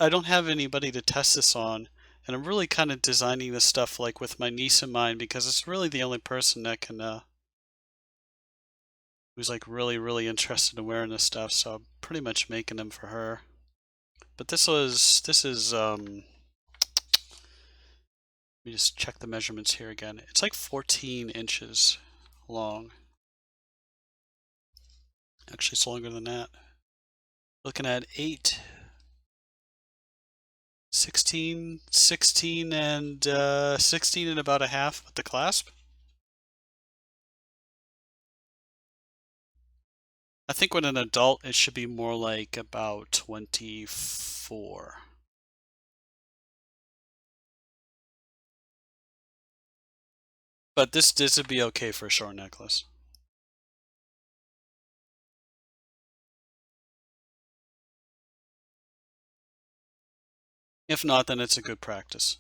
don't have anybody to test this on, and I'm really kind of designing this stuff like with my niece in mind because it's really the only person that can who's like really interested in wearing this stuff. So I'm pretty much making them for her. But this is let me just check the measurements here again. It's like 14 inches long. Actually, it's longer than that. Looking at 8, 16, 16 and 16 and about a half with the clasp. I think when an adult, it should be more like about 24. But this would be okay for a short necklace. If not, then it's a good practice.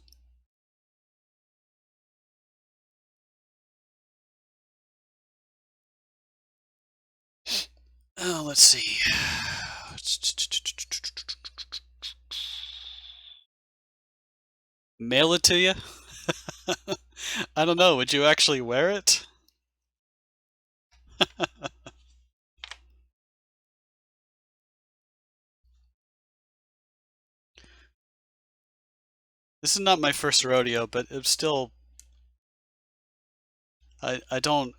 Oh, let's see. Mail it to you? I don't know. Would you actually wear it? This is not my first rodeo, but it's still I don't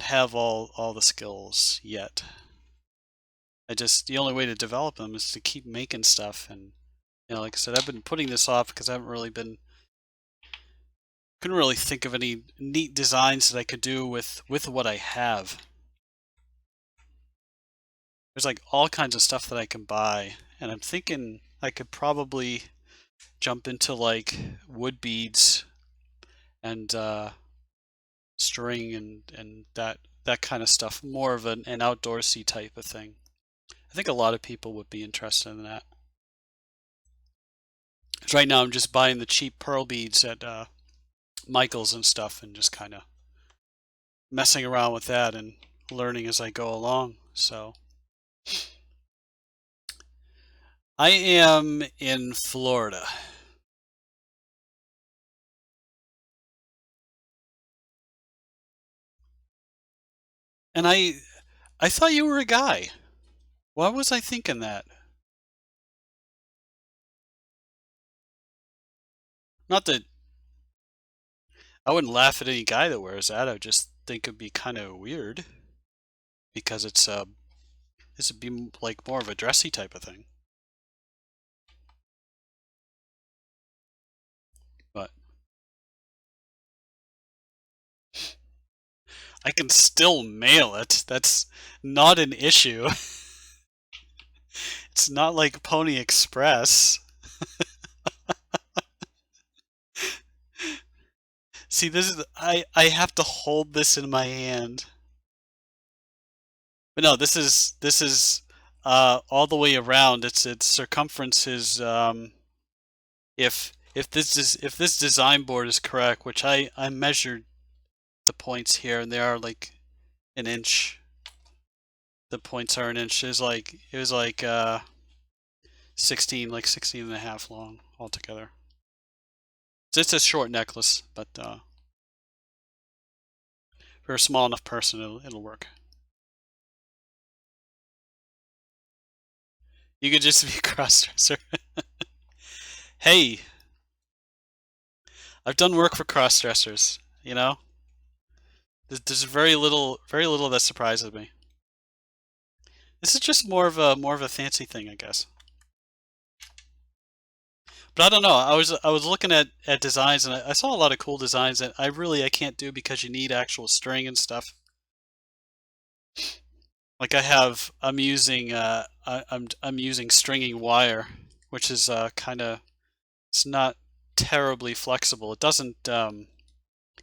have all the skills yet. The only way to develop them is to keep making stuff, and like I said, I've been putting this off because I haven't really couldn't really think of any neat designs that I could do with what I have. There's like all kinds of stuff that I can buy, and I'm thinking I could probably jump into like wood beads and string and that kind of stuff, more of an outdoorsy type of thing. I think a lot of people would be interested in that. Because right now I'm just buying the cheap pearl beads at Michael's and stuff, and just kind of messing around with that and learning as I go along. So I am in Florida. And I thought you were a guy. Why was I thinking that? Not that I wouldn't laugh at any guy that wears that. I would just think it'd be kind of weird because this would be like more of a dressy type of thing. But I can still mail it. That's not an issue. It's not like Pony Express. See, this is I have to hold this in my hand. But no, this is all the way around. Its circumference is if this design board is correct, which I measured the points here and they are like an inch. The points are an inch. It was like 16 and a half long altogether. So it's a short necklace, but for a small enough person, it'll work. You could just be a crossdresser. Hey, I've done work for crossdressers. You know, there's very little that surprises me. This is just more of a fancy thing, I guess. But I don't know. I was looking at designs and I saw a lot of cool designs that I can't do because you need actual string and stuff. Like I'm using stringing wire, which is kind of it's not terribly flexible. It doesn't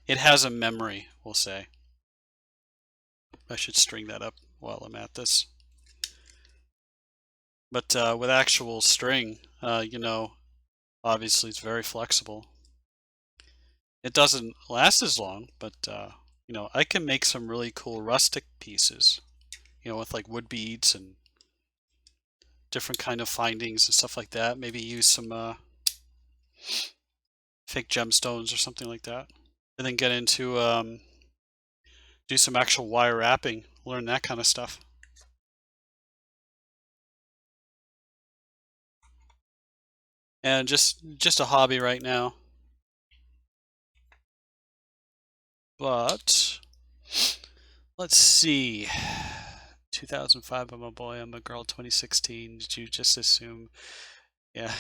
it has a memory, we'll say. I should string that up while I'm at this. But with actual string, obviously it's very flexible. It doesn't last as long, but I can make some really cool rustic pieces, with like wood beads and different kind of findings and stuff like that. Maybe use some fake gemstones or something like that. And then get into do some actual wire wrapping, learn that kind of stuff. And just a hobby right now. But let's see. 2005, I'm a boy, I'm a girl. 2016, did you just assume? Yeah.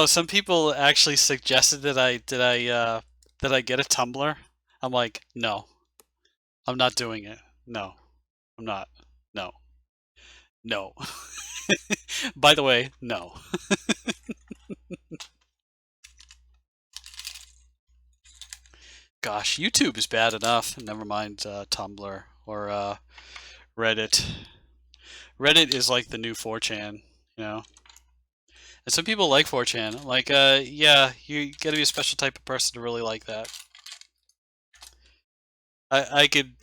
Some people actually suggested that I get a Tumblr. I'm like, no, I'm not doing it. No, I'm not. No, no. By the way, no. Gosh, YouTube is bad enough. Never mind Tumblr or Reddit. Reddit is like the new 4chan, you know. And some people like 4chan. Like, yeah, you gotta be a special type of person to really like that. I could.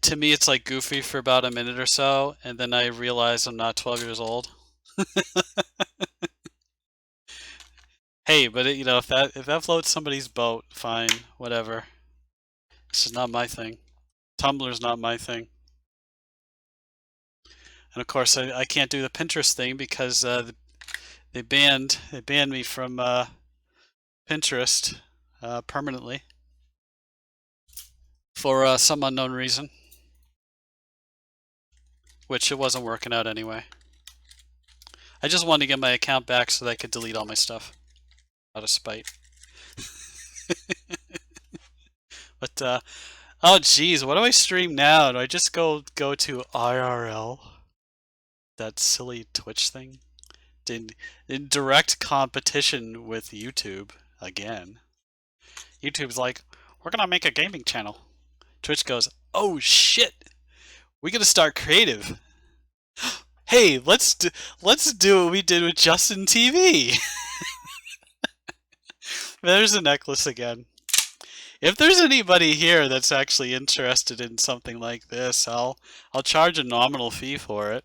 To me, it's like goofy for about a minute or so, and then I realize I'm not 12 years old. Hey, but if that floats somebody's boat, fine, whatever. This is not my thing. Tumblr's not my thing. And of course, I can't do the Pinterest thing because they banned me from Pinterest permanently for some unknown reason, which it wasn't working out anyway. I just wanted to get my account back so that I could delete all my stuff out of spite. But oh geez, what do I stream now? Do I just go to IRL? That silly Twitch thing? In direct competition with YouTube again. YouTube's like, we're gonna make a gaming channel. Twitch goes, oh shit, we gotta start creative. Hey, let's do what we did with Justin TV. There's a necklace again. If there's anybody here that's actually interested in something like this, I'll charge a nominal fee for it.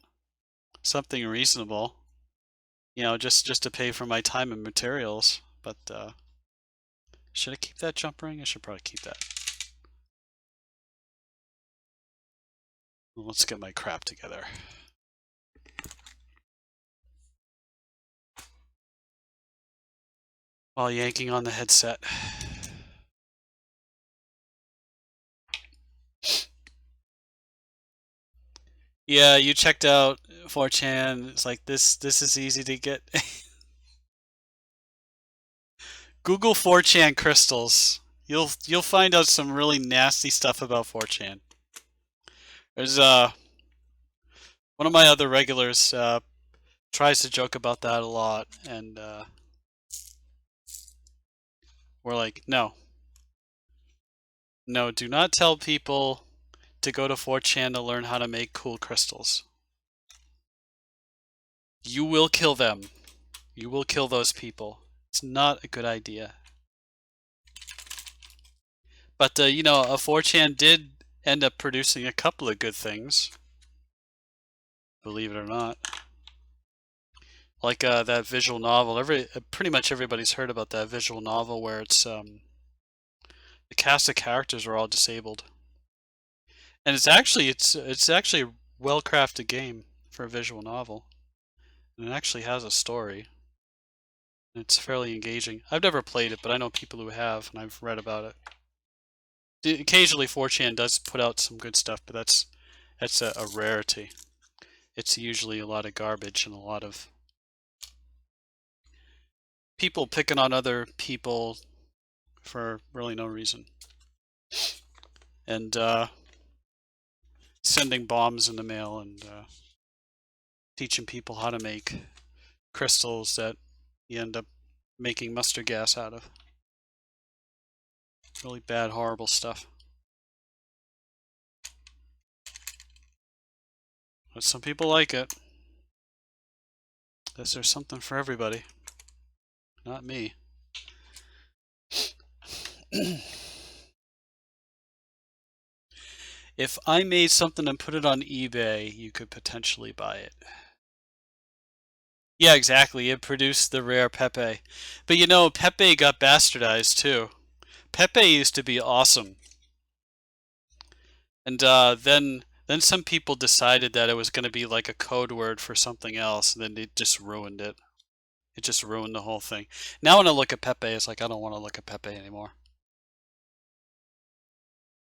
Something reasonable. Just to pay for my time and materials. But should I keep that jump ring? I should probably keep that. Let's get my crap together. While yanking on the headset. Yeah, you checked out 4chan. It's like this is easy to get. Google 4chan crystals. You'll find out some really nasty stuff about 4chan. There's one of my other regulars tries to joke about that a lot, and we're like, no, no, do not tell people to go to 4chan to learn how to make cool crystals. You will kill them. You will kill those people. It's not a good idea. But you know, a 4chan did end up producing a couple of good things, believe it or not. Like that visual novel. Pretty much everybody's heard about that visual novel where it's the cast of characters are all disabled, and it's actually a well-crafted game for a visual novel, and it actually has a story. It's fairly engaging. I've never played it, but I know people who have, and I've read about it. Occasionally, 4chan does put out some good stuff, but that's a rarity. It's usually a lot of garbage and a lot of people picking on other people for really no reason, and sending bombs in the mail, and teaching people how to make crystals that you end up making mustard gas out of. Really bad, horrible stuff. But some people like it. Guess there's something for everybody. Not me. If I made something and put it on eBay, you could potentially buy it. Yeah, exactly. It produced the rare Pepe. But you know, Pepe got bastardized too. Pepe used to be awesome. And then some people decided that it was going to be like a code word for something else, and then it just ruined it. It just ruined the whole thing. Now when I look at Pepe, it's like I don't want to look at Pepe anymore.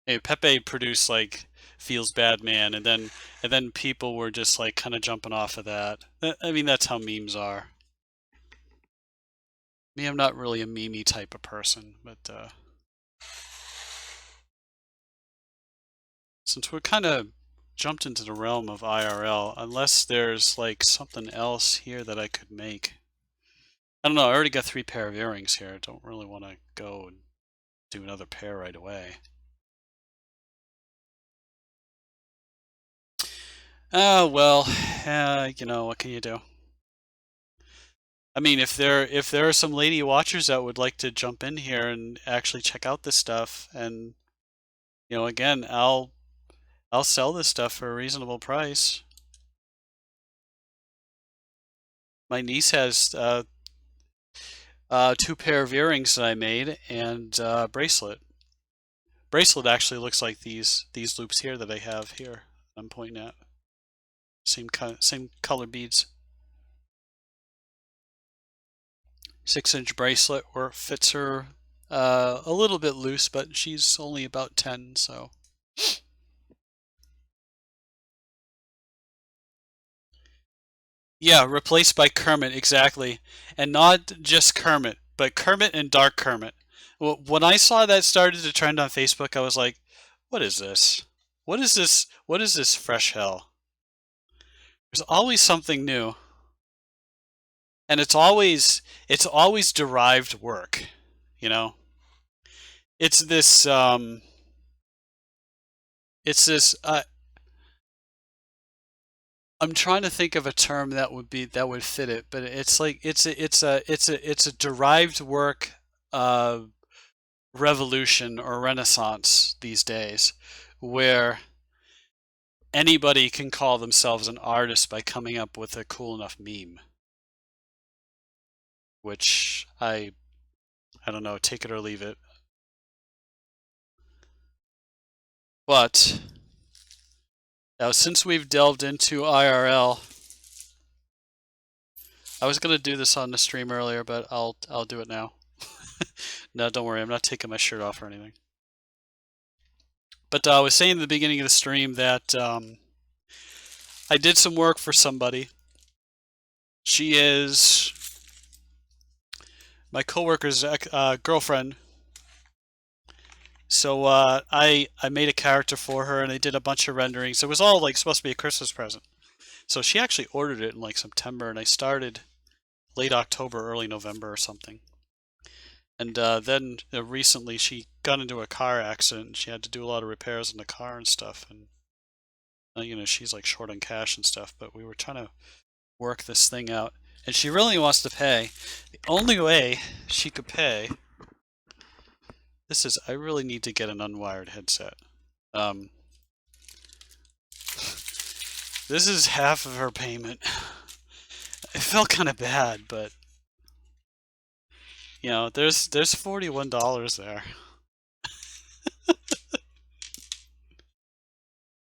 Hey, Pepe produced like Feels Bad Man, and then people were just like kind of jumping off of that. I mean, that's how memes are. Me, I'm not really a meme type of person, but since we're kind of jumped into the realm of IRL, unless there's like something else here that I could make. I don't know, I already got 3 pair of earrings here. I don't really want to go and do another pair right away. Oh, well, you know, what can you do? I mean, if there are some lady watchers that would like to jump in here and actually check out this stuff, and you know, again, I'll sell this stuff for a reasonable price. My niece has 2 pair of earrings that I made, and bracelet. Bracelet actually looks like these loops here that I have here. I'm pointing at same color beads. 6-inch bracelet where it fits her a little bit loose, but she's only about 10, so. Yeah, replaced by Kermit, exactly. And not just Kermit, but Kermit and Dark Kermit. Well, when I saw that started to trend on Facebook, I was like, what is this? What is this? What is this fresh hell? There's always something new. And it's always derived work, you know? It's this it's this I'm trying to think of a term that would fit it, but it's like it's a derived work revolution or renaissance these days, where anybody can call themselves an artist by coming up with a cool enough meme, which I don't know, take it or leave it. But now since we've delved into IRL, I was gonna do this on the stream earlier, but I'll do it now. No, don't worry, I'm not taking my shirt off or anything. But I was saying at the beginning of the stream that I did some work for somebody. She is my coworker's girlfriend, So I made a character for her and I did a bunch of renderings. It was all like supposed to be a Christmas present. So she actually ordered it in like September and I started late October, early November or something. And then recently she got into a car accident and she had to do a lot of repairs on the car and stuff. And she's like short on cash and stuff, but we were trying to work this thing out. And she really wants to pay. The only way she could pay, I really need to get an unwired headset. Um, this is half of her payment. It felt kind of bad, but there's $41 there.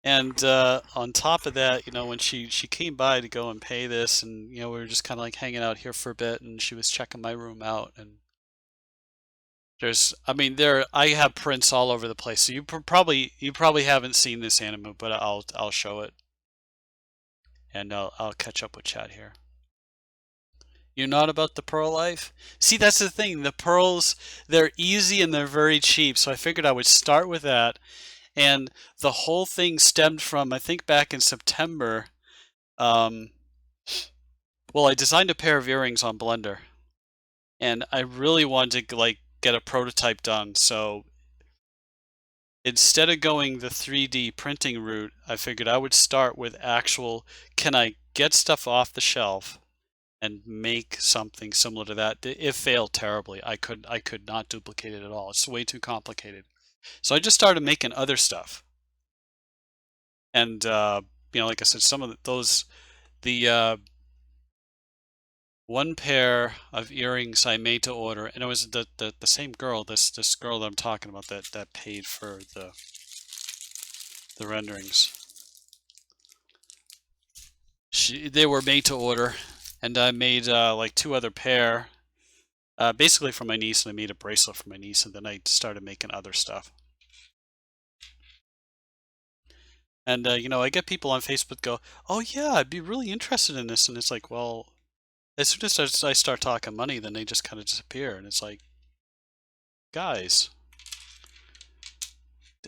And on top of that, when she came by to go and pay this, and we were just kind of like hanging out here for a bit, and she was checking my room out, and I have prints all over the place. So you probably haven't seen this anime, but I'll show it, and I'll catch up with chat here. You're not about the pearl life? See, that's the thing. The pearls, they're easy and they're very cheap. So I figured I would start with that. And the whole thing stemmed from, I think back in September, well, I designed a pair of earrings on Blender. And I really wanted to like get a prototype done. So instead of going the 3D printing route, I figured I would start with can I get stuff off the shelf and make something similar to that? It failed terribly. I could not duplicate it at all. It's way too complicated. So I just started making other stuff. And like I said, some of the one pair of earrings I made to order, and it was the same girl, this girl that I'm talking about that paid for the renderings. They were made to order, and I made like two other pair, basically for my niece, and I made a bracelet for my niece, and then I started making other stuff. And I get people on Facebook go, "Oh yeah, I'd be really interested in this," and it's like, well, as soon as I start talking money, then they just kind of disappear, and it's like, guys,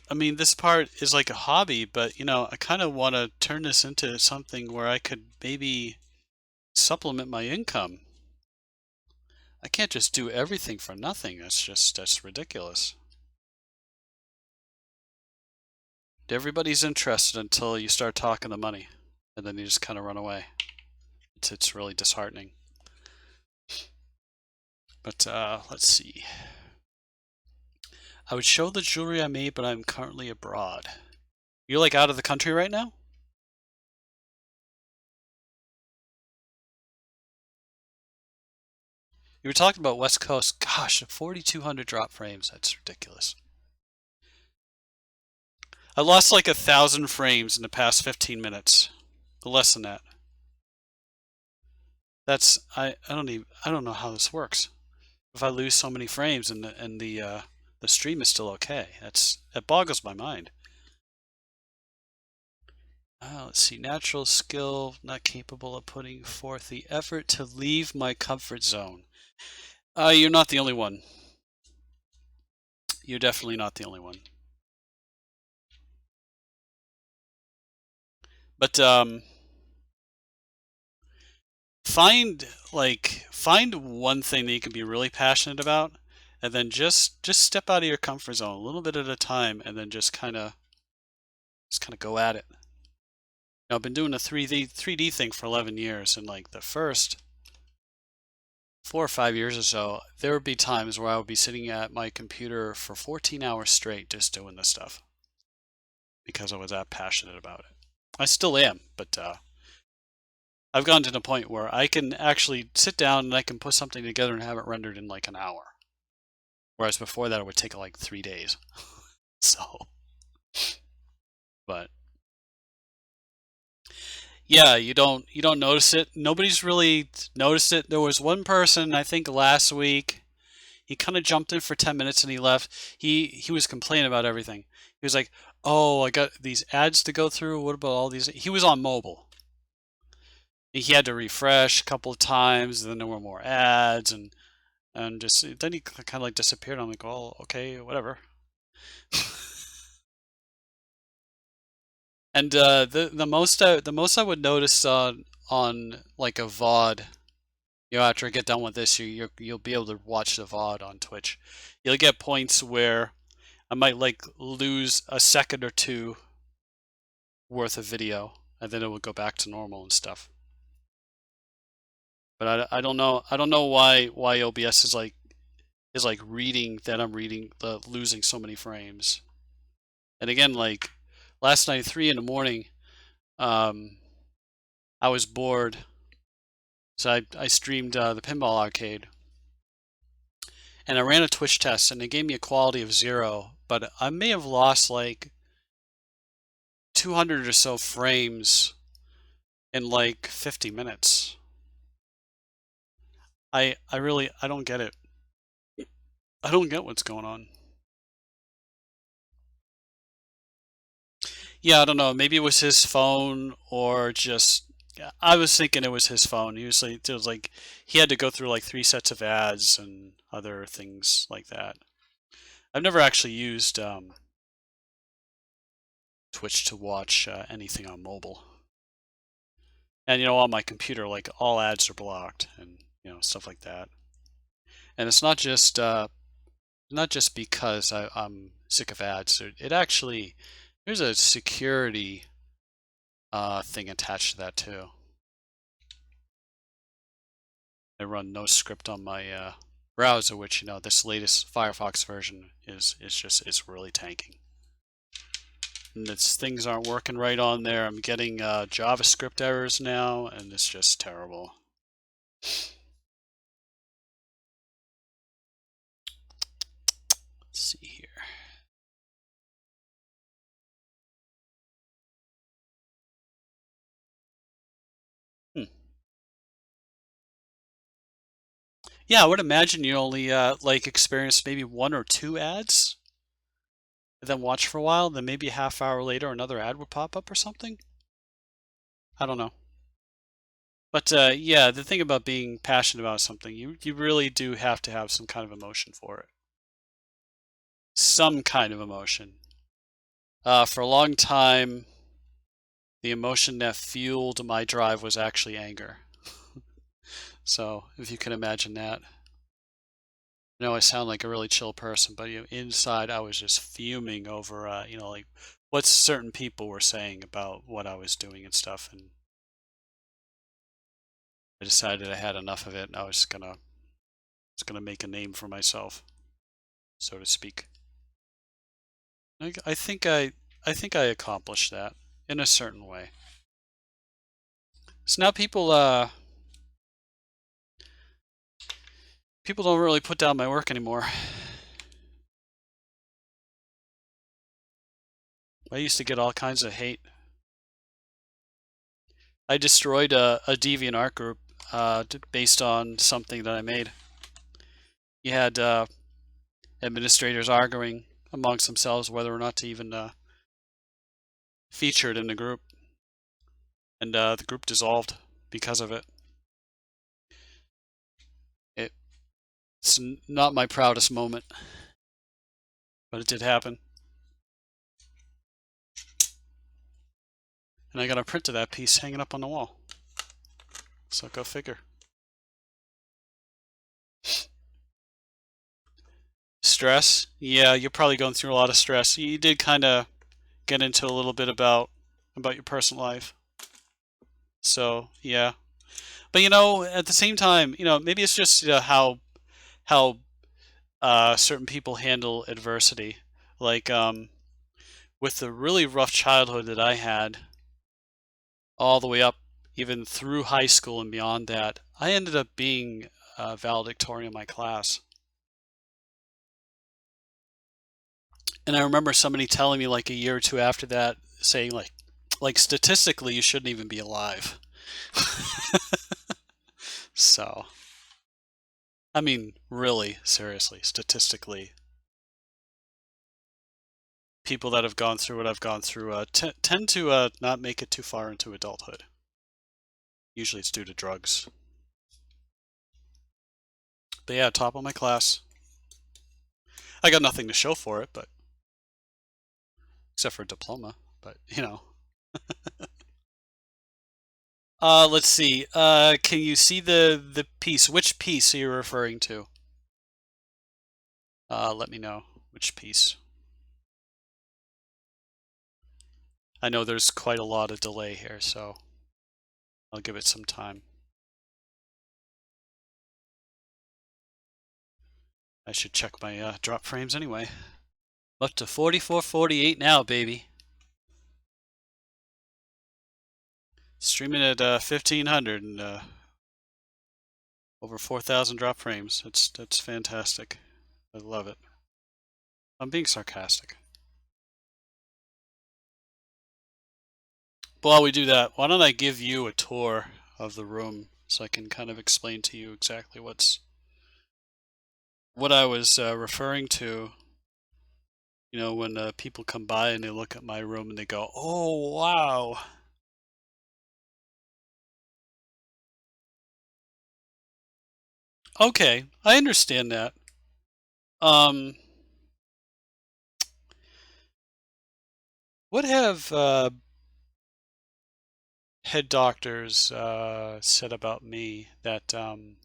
I mean, this part is like a hobby, but I kind of want to turn this into something where I could maybe supplement my income. I can't just do everything for nothing. That's ridiculous. Everybody's interested until you start talking the money, and then you just kind of run away. It's really disheartening. But let's see. I would show the jewelry I made, but I'm currently abroad. You're like out of the country right now? You were talking about West Coast. Gosh, 4,200 drop frames. That's ridiculous. I lost like 1,000 frames in the past 15 minutes. Less than that. I don't know how this works. If I lose so many frames and the stream is still okay, that boggles my mind. Let's see. Natural skill, not capable of putting forth the effort to leave my comfort zone. You're not the only one. You're definitely not the only one. But find one thing that you can be really passionate about, and then just step out of your comfort zone a little bit at a time, and then just kind of go at it. I've been doing the 3D thing for 11 years, and like the first 4 or 5 years or so, there would be times where I would be sitting at my computer for 14 hours straight just doing this stuff because I was that passionate about it. I still am, but I've gotten to the point where I can actually sit down and I can put something together and have it rendered in like an hour. Whereas before that, it would take like 3 days. So, but yeah, you don't notice it. Nobody's really noticed it. There was one person, I think last week, he kind of jumped in for 10 minutes and he left. He was complaining about everything. He was like, "Oh, I got these ads to go through. What about all these?" He was on mobile. He had to refresh a couple of times, and then there were more ads, and just then he kind of like disappeared. I'm like, "Oh, okay, whatever." And the most I would notice on like a VOD, after I get done with this, you'll be able to watch the VOD on Twitch. You'll get points where I might like lose a second or two worth of video, and then it would go back to normal and stuff. But I don't know why OBS is like reading that I'm reading the losing so many frames. And again, like last night, 3 in the morning, I was bored, so I streamed the Pinball Arcade, and I ran a Twitch test, and it gave me a quality of 0, but I may have lost like 200 or so frames in like 50 minutes. I don't get it. I don't get what's going on. Yeah, I don't know. Maybe it was his phone or just. I was thinking it was his phone. Usually, it was like he had to go through like 3 sets of ads and other things like that. I've never actually used Twitch to watch anything on mobile. And on my computer, like all ads are blocked and stuff like that. And it's not just because I'm sick of ads. It actually there's a security thing attached to that too. I run no script on my browser, which this latest Firefox version is really tanking. And things aren't working right on there. I'm getting JavaScript errors now, and it's just terrible. Let's see here. Yeah, I would imagine you only like experience maybe 1 or 2 ads, and then watch for a while, then maybe a half hour later another ad would pop up or something. I don't know. But yeah, the thing about being passionate about something, you really do have to have some kind of emotion for it. Some kind of emotion. For a long time, the emotion that fueled my drive was actually anger. So if you can imagine that. I know I sound like a really chill person, but inside I was just fuming over, like what certain people were saying about what I was doing and stuff, and I decided I had enough of it, and I was gonna make a name for myself, so to speak. I think I accomplished that in a certain way. So now people don't really put down my work anymore. I used to get all kinds of hate. I destroyed a DeviantArt group based on something that I made. You had administrators arguing amongst themselves whether or not to even feature it in the group, and the group dissolved because of it. It's not my proudest moment, but it did happen. And I got a print of that piece hanging up on the wall. So go figure. Stress? Yeah, you're probably going through a lot of stress. You did kind of get into a little bit about your personal life. So, yeah. But at the same time, maybe it's just how certain people handle adversity. Like with the really rough childhood that I had, all the way up, even through high school and beyond that, I ended up being valedictorian in my class. And I remember somebody telling me like a year or two after that, saying like statistically you shouldn't even be alive. So, I mean, really, seriously, statistically, people that have gone through what I've gone through tend to not make it too far into adulthood. Usually it's due to drugs. But yeah, top of my class. I got nothing to show for it, but except for diploma, but you know. Let's see. Can you see the piece? Which piece are you referring to? Let me know which piece. I know there's quite a lot of delay here, so I'll give it some time. I should check my drop frames anyway. Up to 4448 now, baby. Streaming at 1500 and over 4,000 drop frames. That's fantastic. I love it. I'm being sarcastic. While we do that, why don't I give you a tour of the room so I can kind of explain to you exactly what I was referring to. You know, when people come by and they look at my room and they go, "Oh, wow." Okay, I understand that. What have head doctors said about me that kind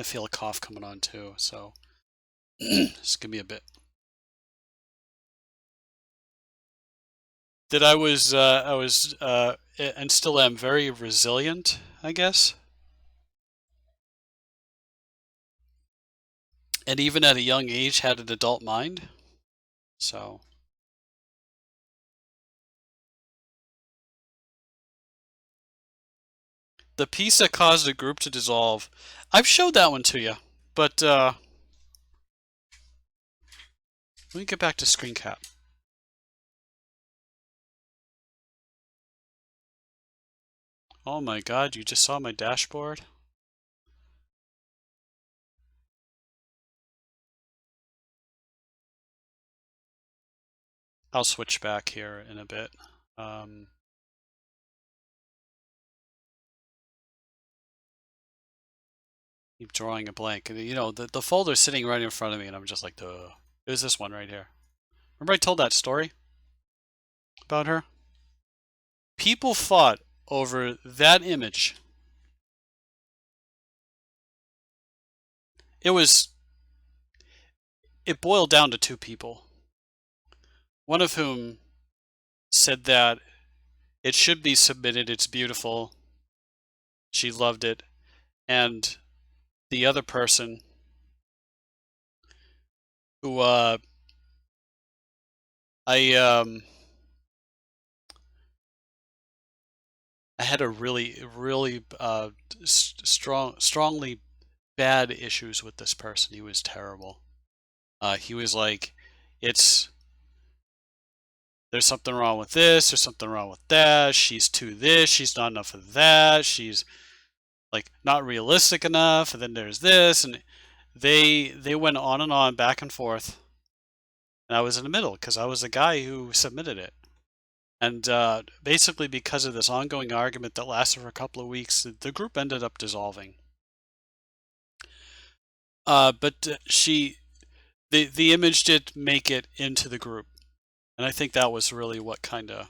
of feel a cough coming on too, so just give me a bit. That I was and still am very resilient, I guess. And even at a young age had an adult mind. So the piece that caused the group to dissolve, I've showed that one to you, but let me get back to screen cap. Oh my god, you just saw my dashboard? I'll switch back here in a bit. Keep drawing a blank. You know, the folder's sitting right in front of me, and I'm just like, duh. There's this one right here. Remember I told that story about her? People fought over that image. It boiled down to two people. One of whom said that it should be submitted, it's beautiful, she loved it, and the other person who I had a really strongly bad issues with this person. He was terrible. He was like, there's something wrong with this, there's something wrong with that, she's too this, she's not enough of that, she's like not realistic enough, and then there's this, and they went on and on, back and forth, and I was in the middle because I was the guy who submitted it. And basically, because of this ongoing argument that lasted for a couple of weeks, the group ended up dissolving. But the image did make it into the group, and I think that was really what kind of